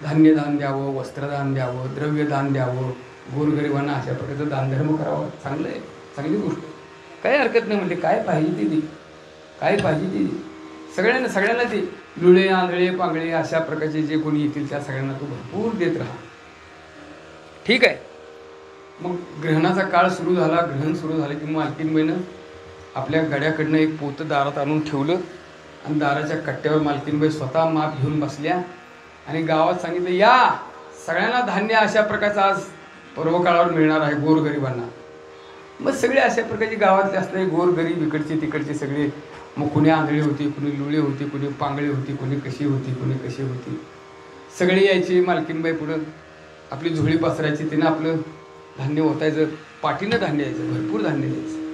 धान्यदान द्यावं, वस्त्रदान द्यावं, द्रव्यदान द्यावं, गोरगरिबांना अशा प्रकारचं दानधर्म करावं. चांगलं आहे, चांगली गोष्ट, काही हरकत नाही. म्हणजे काय पाहिजे ते दे, काय पाहिजे ते दे. सगळ्यांना ते लुळे, आंधळे, पांगळे अशा प्रकारचे जे कोणी येतील त्या सगळ्यांना तू भरपूर देत राहा. ठीक आहे. मग ग्रहणाचा काळ सुरू झाला. ग्रहण सुरू झालं की मालकीनबाईनं आपल्या गड्याकडनं एक पोतं दारात आणून ठेवलं आणि दाराच्या कट्ट्यावर मालकीनबाई स्वतः माप घेऊन बसल्या आणि गावात सांगितलं, या सगळ्यांना धान्य अशा प्रकारचं आज पर्वकाळावर मिळणार आहे गोरगरिबांना. मग सगळे अशा प्रकारचे गावातले असणारे गोरगरीब इकडचे तिकडचे सगळे, मग कुणी आंधळी होती, कुणी लुळे होती, कुणी पांगळी होती, कुणी कशी होती, कुणी कशी होती, सगळे यायचे मालकीनबाई पुढं आपली झोळी पसरायची. तिनं आपलं धान्य ओतायचं, पाठीनं धान्य यायचं, भरपूर धान्य यायचं.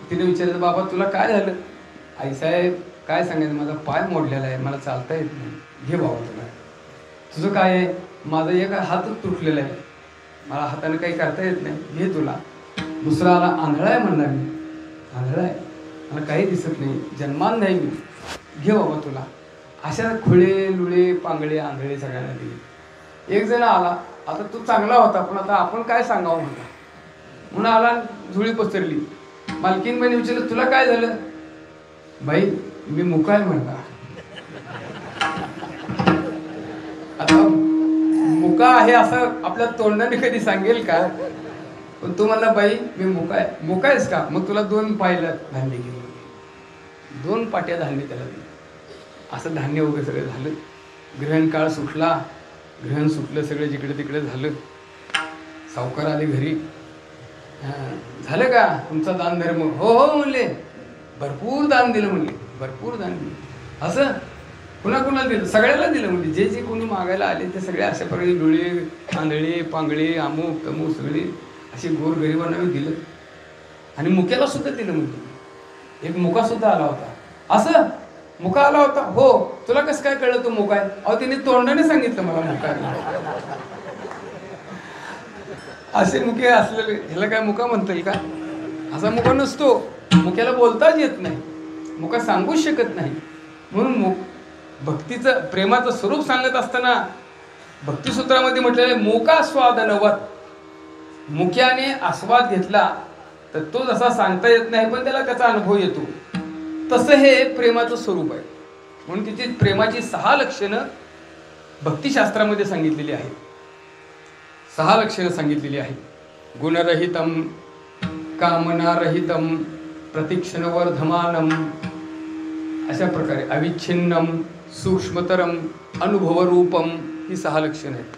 तिने विचारायचं, बाबा तुला काय झालं? आईसाहेब काय सांगायचं, माझा पाय मोडलेला आहे, मला चालता येत नाही. घे बाबा तुला. तुझं काय आहे? माझा एक हातच तुटलेला आहे, मला हाताने काही करता येत नाही, घे तुला. दुसरा आला, आंधळा आहे म्हणला, मी आंधळा आहे, मला काही दिसत नाही, जन्मान नाही मी, घे बाबा तुला. अशा खुळे लुळे पांगळे आंधळे सगळ्यांना दिले. एक जण आला, आता तो चांगला होता पण आता आपण काय सांगावं म्हणला, म्हणून आला, झुळी पसरली. मालकीनबाईने विचारलं, तुला काय झालं? बाई मी मुका आहे म्हणला. आता मुका आहे असं आपल्या तोंडाने कधी सांगेल का? पण तू म्हणला, बाई मी मुका आहे. मुका आहेस का? मग तुला 2 पायला धान्य घेऊन, 2 पाट्या धान्य त्याला दिलं. असं धान्य वगैरे सगळं झालं. ग्रहण काळ सुटला. ग्रहण सुटलं, सगळं जिकडे तिकडे झालं. सावकार आले घरी. झालं का तुमचा दान धर्म? हो हो म्हणले, भरपूर दान दिलं म्हणले, भरपूर दान दिलं. असं कुणाकुणाला दिलं? सगळ्याला दिलं म्हणजे, जे जे कोणी मागायला आले ते सगळे अशा प्रकारे लुळे आंधळे पांगळे अमुक तमुक सगळे असे गोरगरिबांना मी दिलं. आणि मुक्याला सुद्धा दिलं म्हणजे. एक मुका सुद्धा आला होता. असं मुका आला होता? हो. तुला कसं काय कळलं तो मुका आहे? अहो तिने तोंडाने सांगितलं मला मुका आहे. असे मुके असलेले ह्याला काय मुका म्हणता येईल का? असा मुका नसतो. मुक्याला बोलताच येत नाही, मुका सांगूच शकत नाही. म्हणून भक्तीचं प्रेमाचं स्वरूप सांगत असताना भक्तिसूत्रामध्ये म्हटलेलं आहे, मुका स्वाद नवत. मुक्याने आस्वाद घेतला तर तो जसा सांगता येत नाही पण त्याला त्याचा अनुभव येतो, तसं हे प्रेमाचं स्वरूप आहे. म्हणून तिची प्रेमाची 6 लक्षणं भक्तिशास्त्रामध्ये सांगितलेली आहेत. 6 लक्षणं सांगितलेली आहेत. गुणरहितम, कामनारहितम, प्रतिक्षणवर्धमानम, अशा प्रकारे अविच्छिन्नम, सूक्ष्मतरम, अनुभवरूपम, ही 6 लक्षणं आहेत.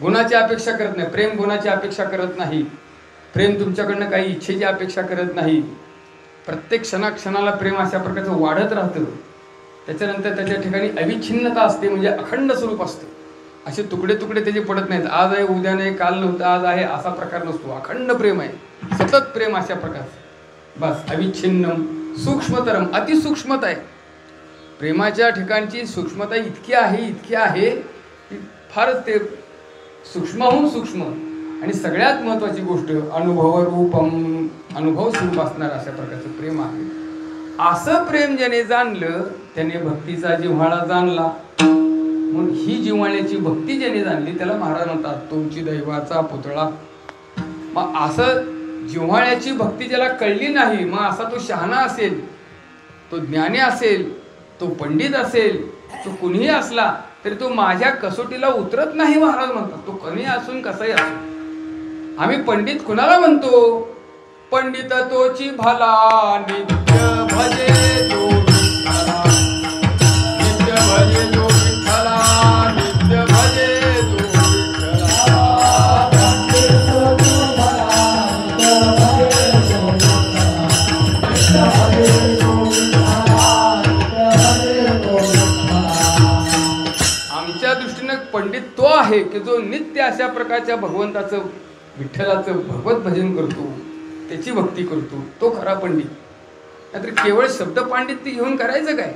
गुणाची अपेक्षा करत नाही. प्रेम गुणाची अपेक्षा करत नाही. प्रेम तुमच्याकडनं काही इच्छेची अपेक्षा करत नाही. प्रत्येक क्षणाक्षणाला प्रेम अशा प्रकारचं वाढत राहतं. त्याच्यानंतर त्याच्या ठिकाणी अविच्छिन्नता असते, म्हणजे अखंड स्वरूप असतं. असे तुकडे तुकडे त्याचे पडत नाहीत. आज आहे उद्या नाही, काल नव्हतं आज आहे, असा प्रकार नसतो. अखंड प्रेम आहे, सतत प्रेम अशा प्रकारचं. बस अविच्छिन्नम, सूक्ष्मतरम, अतिसूक्ष्मता आहे. प्रेमाच्या ठिकाणची सूक्ष्मता इतकी आहे की फारच ते सूक्ष्महून सूक्ष्म. आणि सगळ्यात महत्त्वाची गोष्ट अनुभवरूपम, अनुभव स्वरूप असणार अशा प्रकारचं प्रेम आहे. असं प्रेम ज्याने जाणलं त्याने भक्तीचा जिव्हाळा जाणला. म्हणून ही जिव्हाळ्याची भक्ती ज्याने जाणली त्याला महाराज म्हणतात, तुमची दैवाचा पुतळा. मग असं जिव्हाळ्याची भक्ती ज्याला कळली नाही, मग असा तो शहाणा असेल, तो ज्ञानी असेल, तो पंडित असेल, तो कुणीही असला तरी तो माझ्या कसोटीला उतरत नाही. महाराज म्हणतात, तो कमी असून कसाही असो. आम्ही पंडित कुणाला म्हणतो? पंडित तोची भला, नित्य भजे जो विठ्ठला, नित्य भजे जो विठ्ठला, नित्य भजे जो विठ्ठला. आमच्या दृष्टीनं पंडित तो आहे की जो नित्य अशा प्रकारच्या भगवंताचं, विठ्ठलाचं भगवत भजन करतो, त्याची भक्ती करतो, तो खरा पंडित. नाहीतर केवळ शब्द पांडित्य घेऊन करायचं काय?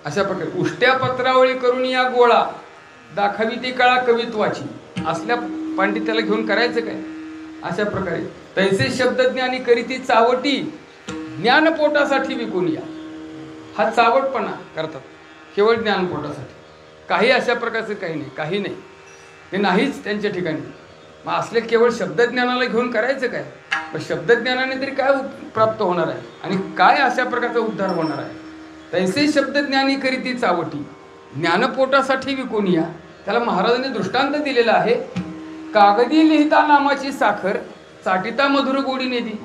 अशा प्रकारे उष्ट्या पत्रावळी करून या गोळा, दाखवी ती कळा कवित्वाची, असल्या पांडित्याला घेऊन करायचं काय? अशा प्रकारे तैसे शब्दज्ञानी करीती चावटी, ज्ञानपोटासाठी विकून या. हा चावटपणा करतात केवळ ज्ञानपोटासाठी. काही अशा प्रकारचं काही नाही, ते नाहीच त्यांच्या ठिकाणी. मग असले केवळ शब्दज्ञानाला घेऊन करायचं काय? पण शब्दज्ञानाने तरी काय प्राप्त होणार आहे आणि काय अशा प्रकारचा उद्धार होणार आहे? तैसे शब्दज्ञानी करीती चावटी, ज्ञानपोटासाठी विकून या. त्याला महाराजांनी दृष्टांत दिलेला आहे कागदी लिहिता नामाची साखर, चाटिता मधुर गोडी नेदी.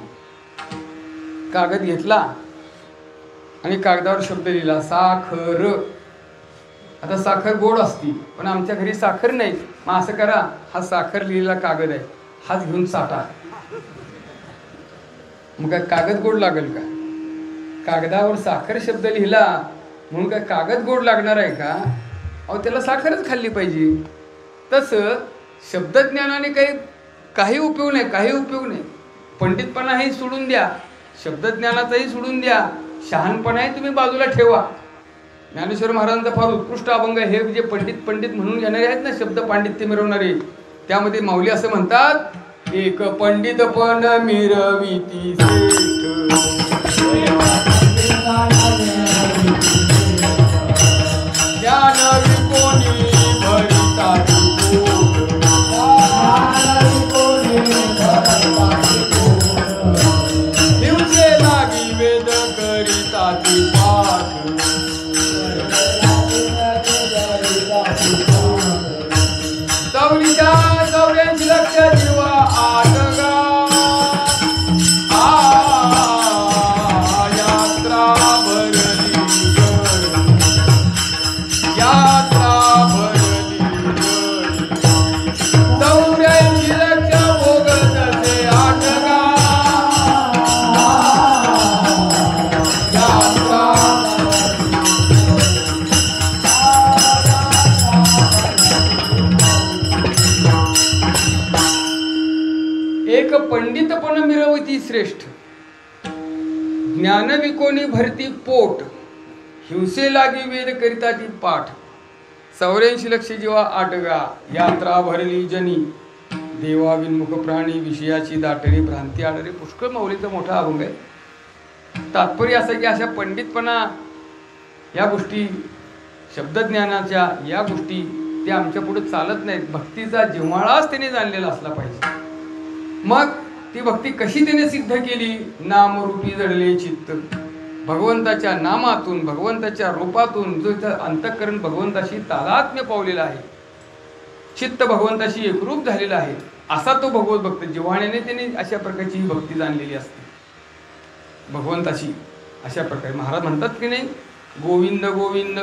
कागद घेतला आणि कागदावर शब्द लिहिला साखर. आता साखर गोड असती, पण आमच्या घरी साखर नाही. मग असं करा, हा साखर लिहिलेला कागद आहे, हाच घेऊन चाटा. मग काय कागद गोड लागेल का? कागदावर साखर शब्द लिहिला म्हणून काय कागद गोड लागणार आहे का? अहो, त्याला साखरच खाल्ली पाहिजे. तसं शब्दज्ञानाने काही उपयोग नाही, काही उपयोग नाही. पंडितपणाही सोडून द्या, शब्दज्ञानाचाही सोडून द्या, शहाणपणाही तुम्ही बाजूला ठेवा. ज्ञानेश्वर महाराजांचा फार उत्कृष्ट अभंग आहे. हे जे पंडित पंडित म्हणून येणारे आहेत ना, शब्द पांडित्य मिरवणारे, त्यामध्ये माऊली असं म्हणतात, एक पंडितपण मिरविती ज्ञान विकोणी भरिता दिवसे लागी वेद करिता ती पाठ. चौरीच्या 84 लक्ष जीवा आटगा. यात्रा भरली यात्रा भरली 84 लक्ष भोगत ते आटगा. यात्रा एक पंडितपण मिरवती श्रेष्ठ, ज्ञान विकोणी भरती पोट, हिंसे लागी वेद करिता ती पाठ. 84 लक्ष जीवा आटगा, यात्रा भरली जनी, देवा विन्मुख प्राणी, विषयाची दाटणी भ्रांती आणणारे. पुष्कळ माऊलीचा मोठा अभंग आहे. तात्पर्य असं की अशा पंडितपणा या गोष्टी, शब्दज्ञानाच्या या गोष्टी त्या आमच्या पुढे चालत नाहीत. भक्तीचा जिव्हाळाच त्याने जाणलेला असला पाहिजे. मग ती भक्ती कशी त्याने सिद्ध केली? नामरूपी जडले चित्त, भगवंताच्या नामातून, भगवंताच्या रूपातून जो अंतःकरण भगवंताशी तादात्म्य पावलेला आहे, चित्त भगवंताशी एकरूप झालेला आहे, असा तो भगवत भक्त. जिव्हाळ्याने त्याने अशा प्रकारची ही भक्ती जाणलेली असते भगवंताशी. अशा प्रकारे महाराज म्हणतात की नाही, गोविंद गोविंद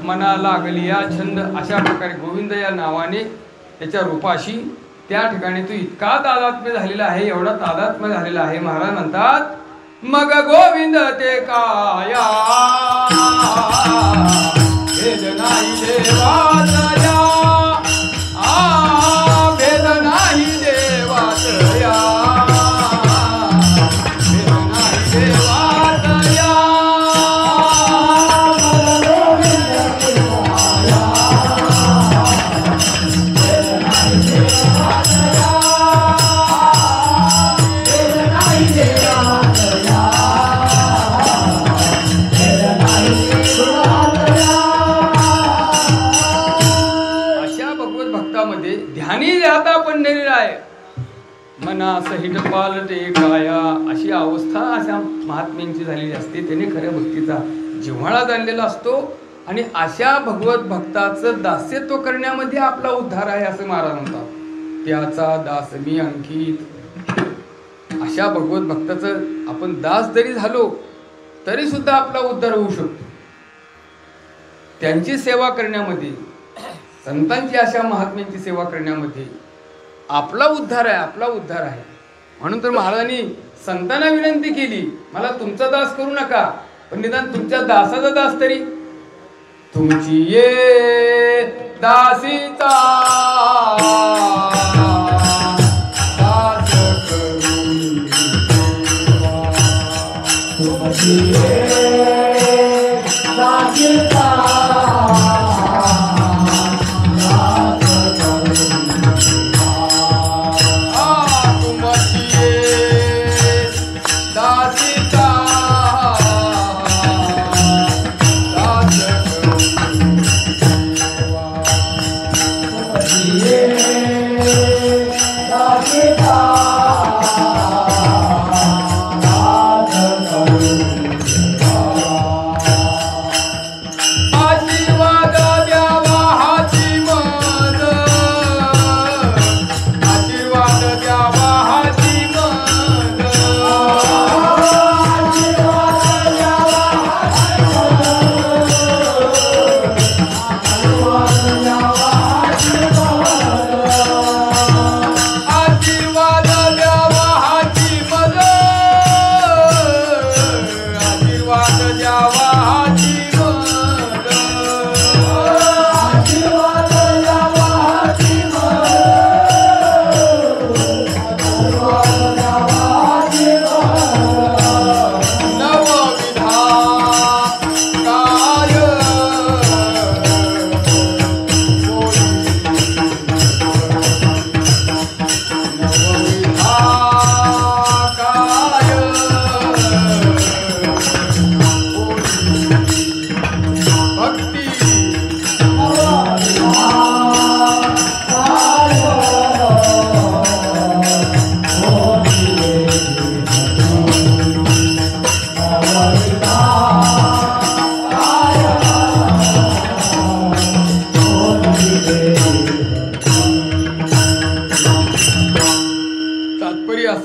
मना लागली या छंद. अशा प्रकारे गोविंद या नावाने त्याच्या रूपाशी त्या ठिकाणी तो इतका तादात्म्य झालेला आहे, एवढा तादात्म्य झालेला आहे. महाराज म्हणतात, मग गोविंद ते काया भेद नाही देवातया, भेद नाही देवातया, भेद नाही देवातया. ध्यानी राहता पंढरीराय, मना सहित पालटे काया. अशी अवस्था अशा महात्म्यांची झालेली असते. त्याने खऱ्या भक्तीचा जिव्हाळा जाणलेला असतो आणि अशा भगवत भक्ताचं दास्यत्व करण्यामध्ये आपला उद्धार आहे असं महाराज म्हणतात. त्याचा दास मी अंकित. अशा भगवत भक्ताचं आपण दास जरी झालो तरी सुद्धा आपला उद्धार होऊ शकतो. त्यांची सेवा करण्यामध्ये, संतांची अशा महात्म्यांची सेवा करण्यामध्ये आपला उद्धार आहे, आपला उद्धार आहे. म्हणून तर महाराजांनी संतांना विनंती केली, मला तुमचा दास करू नका, पण निदान तुमच्या दासाचा दास तरी. तुमची ये दासीचा दास करून देवा, तुमची ये दासीचा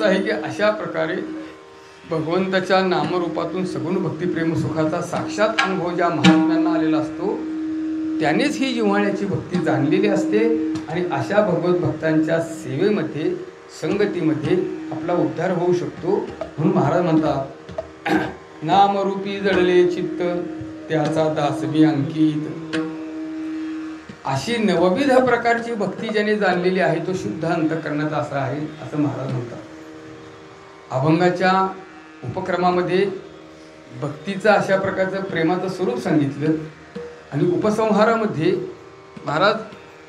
आहे की अशा प्रकारे भगवंताच्या नामरूपातून सगुण भक्तिप्रेम सुखाचा साक्षात अनुभव ज्या महात्म्यांना आलेला असतो त्यानेच ही जिव्हाळ्याची भक्ती जाणलेली असते आणि अशा भगवत भक्तांच्या सेवेमध्ये संगतीमध्ये आपला उद्धार होऊ शकतो. म्हणून महाराज म्हणतात नामरूपी जळले चित्त त्याचा दास मी अंकित. अशी नवविध प्रकारची भक्ती ज्याने जाणलेली आहे तो शुद्ध अंतःकरणाचा असा आहे असं महाराज म्हणतात. अभंगाच्या उपक्रमामध्ये भक्तीचं अशा प्रकारचं प्रेमाचं स्वरूप सांगितलं आणि उपसंहारामध्ये महाराज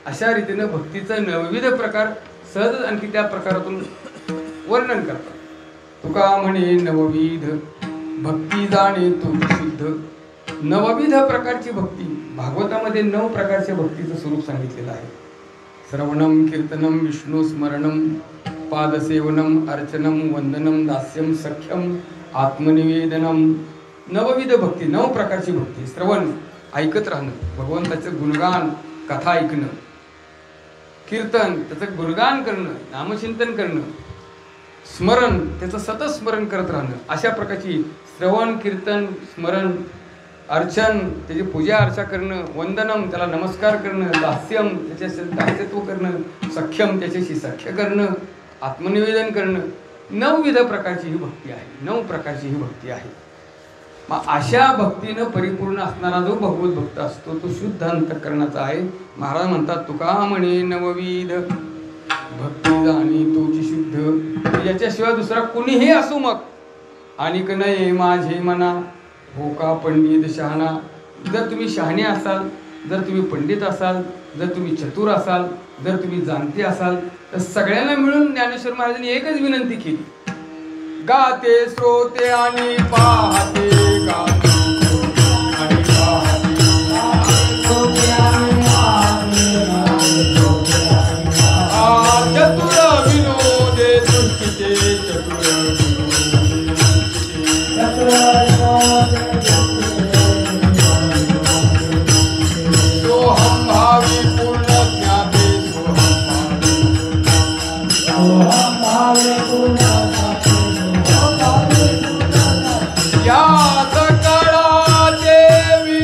अशा रीतीनं भक्तीचं नवविध प्रकार सहज आणखी त्या प्रकारातून वर्णन करतात. तुका म्हणे नवविध भक्ती जाणे तो शुद्ध. नवविध प्रकारची भक्ती भागवतामध्ये 9 प्रकारच्या भक्तीचं स्वरूप सांगितलेलं आहे. श्रवणम कीर्तनम विष्णू स्मरणम पादसेवनम अर्चनम वंदनम दास्यम सख्यम आत्मनिवेदनम. नवविध भक्ती 9 प्रकारची भक्ती. श्रवण ऐकत राहणं, भगवंताचं गुणगान कथा ऐकणं. कीर्तन त्याचं गुणगान करणं, नामचिंतन करणं. स्मरण त्याचं सतत स्मरण करत राहणं. अशा प्रकारची श्रवण कीर्तन स्मरण अर्चन त्याची पूजा अर्चा करणं. वंदनम त्याला नमस्कार करणं. दास्यम त्याच्याशी दास्यत्व करणं. सख्यम त्याच्याशी सख्य करणं. आत्मनिवेदन करणं. 9 प्रकारची ही भक्ती आहे. 9 प्रकारची ही भक्ती आहे. मग अशा भक्तीनं परिपूर्ण असणारा जो भगवत भक्त असतो तो शुद्ध अंतःकरणाचा आहे. महाराज म्हणतात तुका म्हणे नवविध भक्ती जाणी तोची शुद्ध. याच्याशिवाय दुसरा कुणीही असो मग आणिक नये माझे मना हो का पंडित शहाणा. जर तुम्ही शहाणे असाल, जर तुम्ही पंडित असाल, जर तुम्ही चतुर असाल, जर तुम्ही जाणते असाल तर सगळ्यांना मिळून ज्ञानेश्वर महाराजांनी एकच विनंती केली. गाते श्रोते आणि पाहते गाते आणि पाहते चतुर विनोदे दुष्टिते सोहम भावी पूर्ण ज्ञाते सोहम भावी पूर्ण या सकळा देवी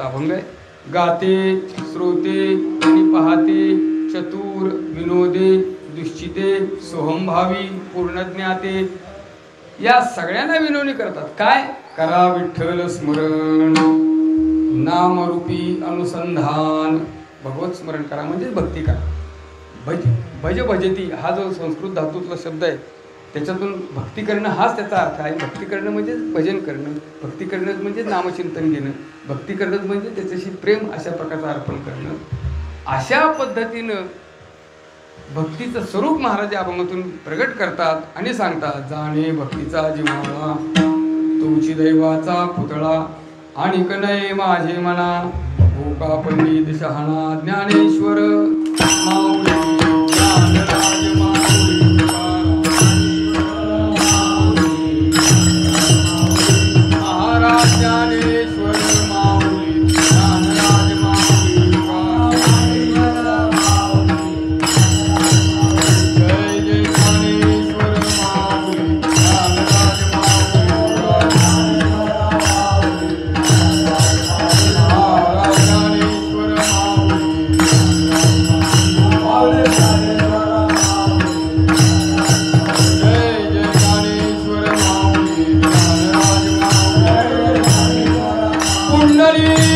नवनी गाते श्रोते आणि पाहते चतुर विनोदे दुश्चिते सोहमभावी पूर्णज्ञाते. या सगळ्यांना विनोदी करतात. काय करा विठ्ठल स्मरण नामरूपी अनुसंधान. भगवत स्मरण करा म्हणजे भक्ती करा. भज भजती हा जो संस्कृत धातूतला शब्द आहे त्याच्यातून भक्ती करणं हाच त्याचा अर्थ आहे. भक्ती करणं म्हणजे भजन करणं. भक्ती करणं म्हणजे नामचिंतन घेणं. भक्ती करणं म्हणजे त्याच्याशी प्रेम अशा प्रकारचं अर्पण करणं. अशा पद्धतीनं भक्तीचं स्वरूप महाराज अभंगातून प्रगट करतात आणि सांगतात जाणे भक्तीचा जिव्हाळा तुमची दैवाचा पुतळा आणि कनये माझे मना हो का पंडित शहाणा ज्ञानेश्वर माऊली ज्ञानराज माऊली महाराज ज्ञानेश्वर माऊली ज्ञानराज माऊली जय जय ज्ञानेश्वर माऊली ज्ञानराज माऊली महाराज ज्ञानेश्वर माऊली हरी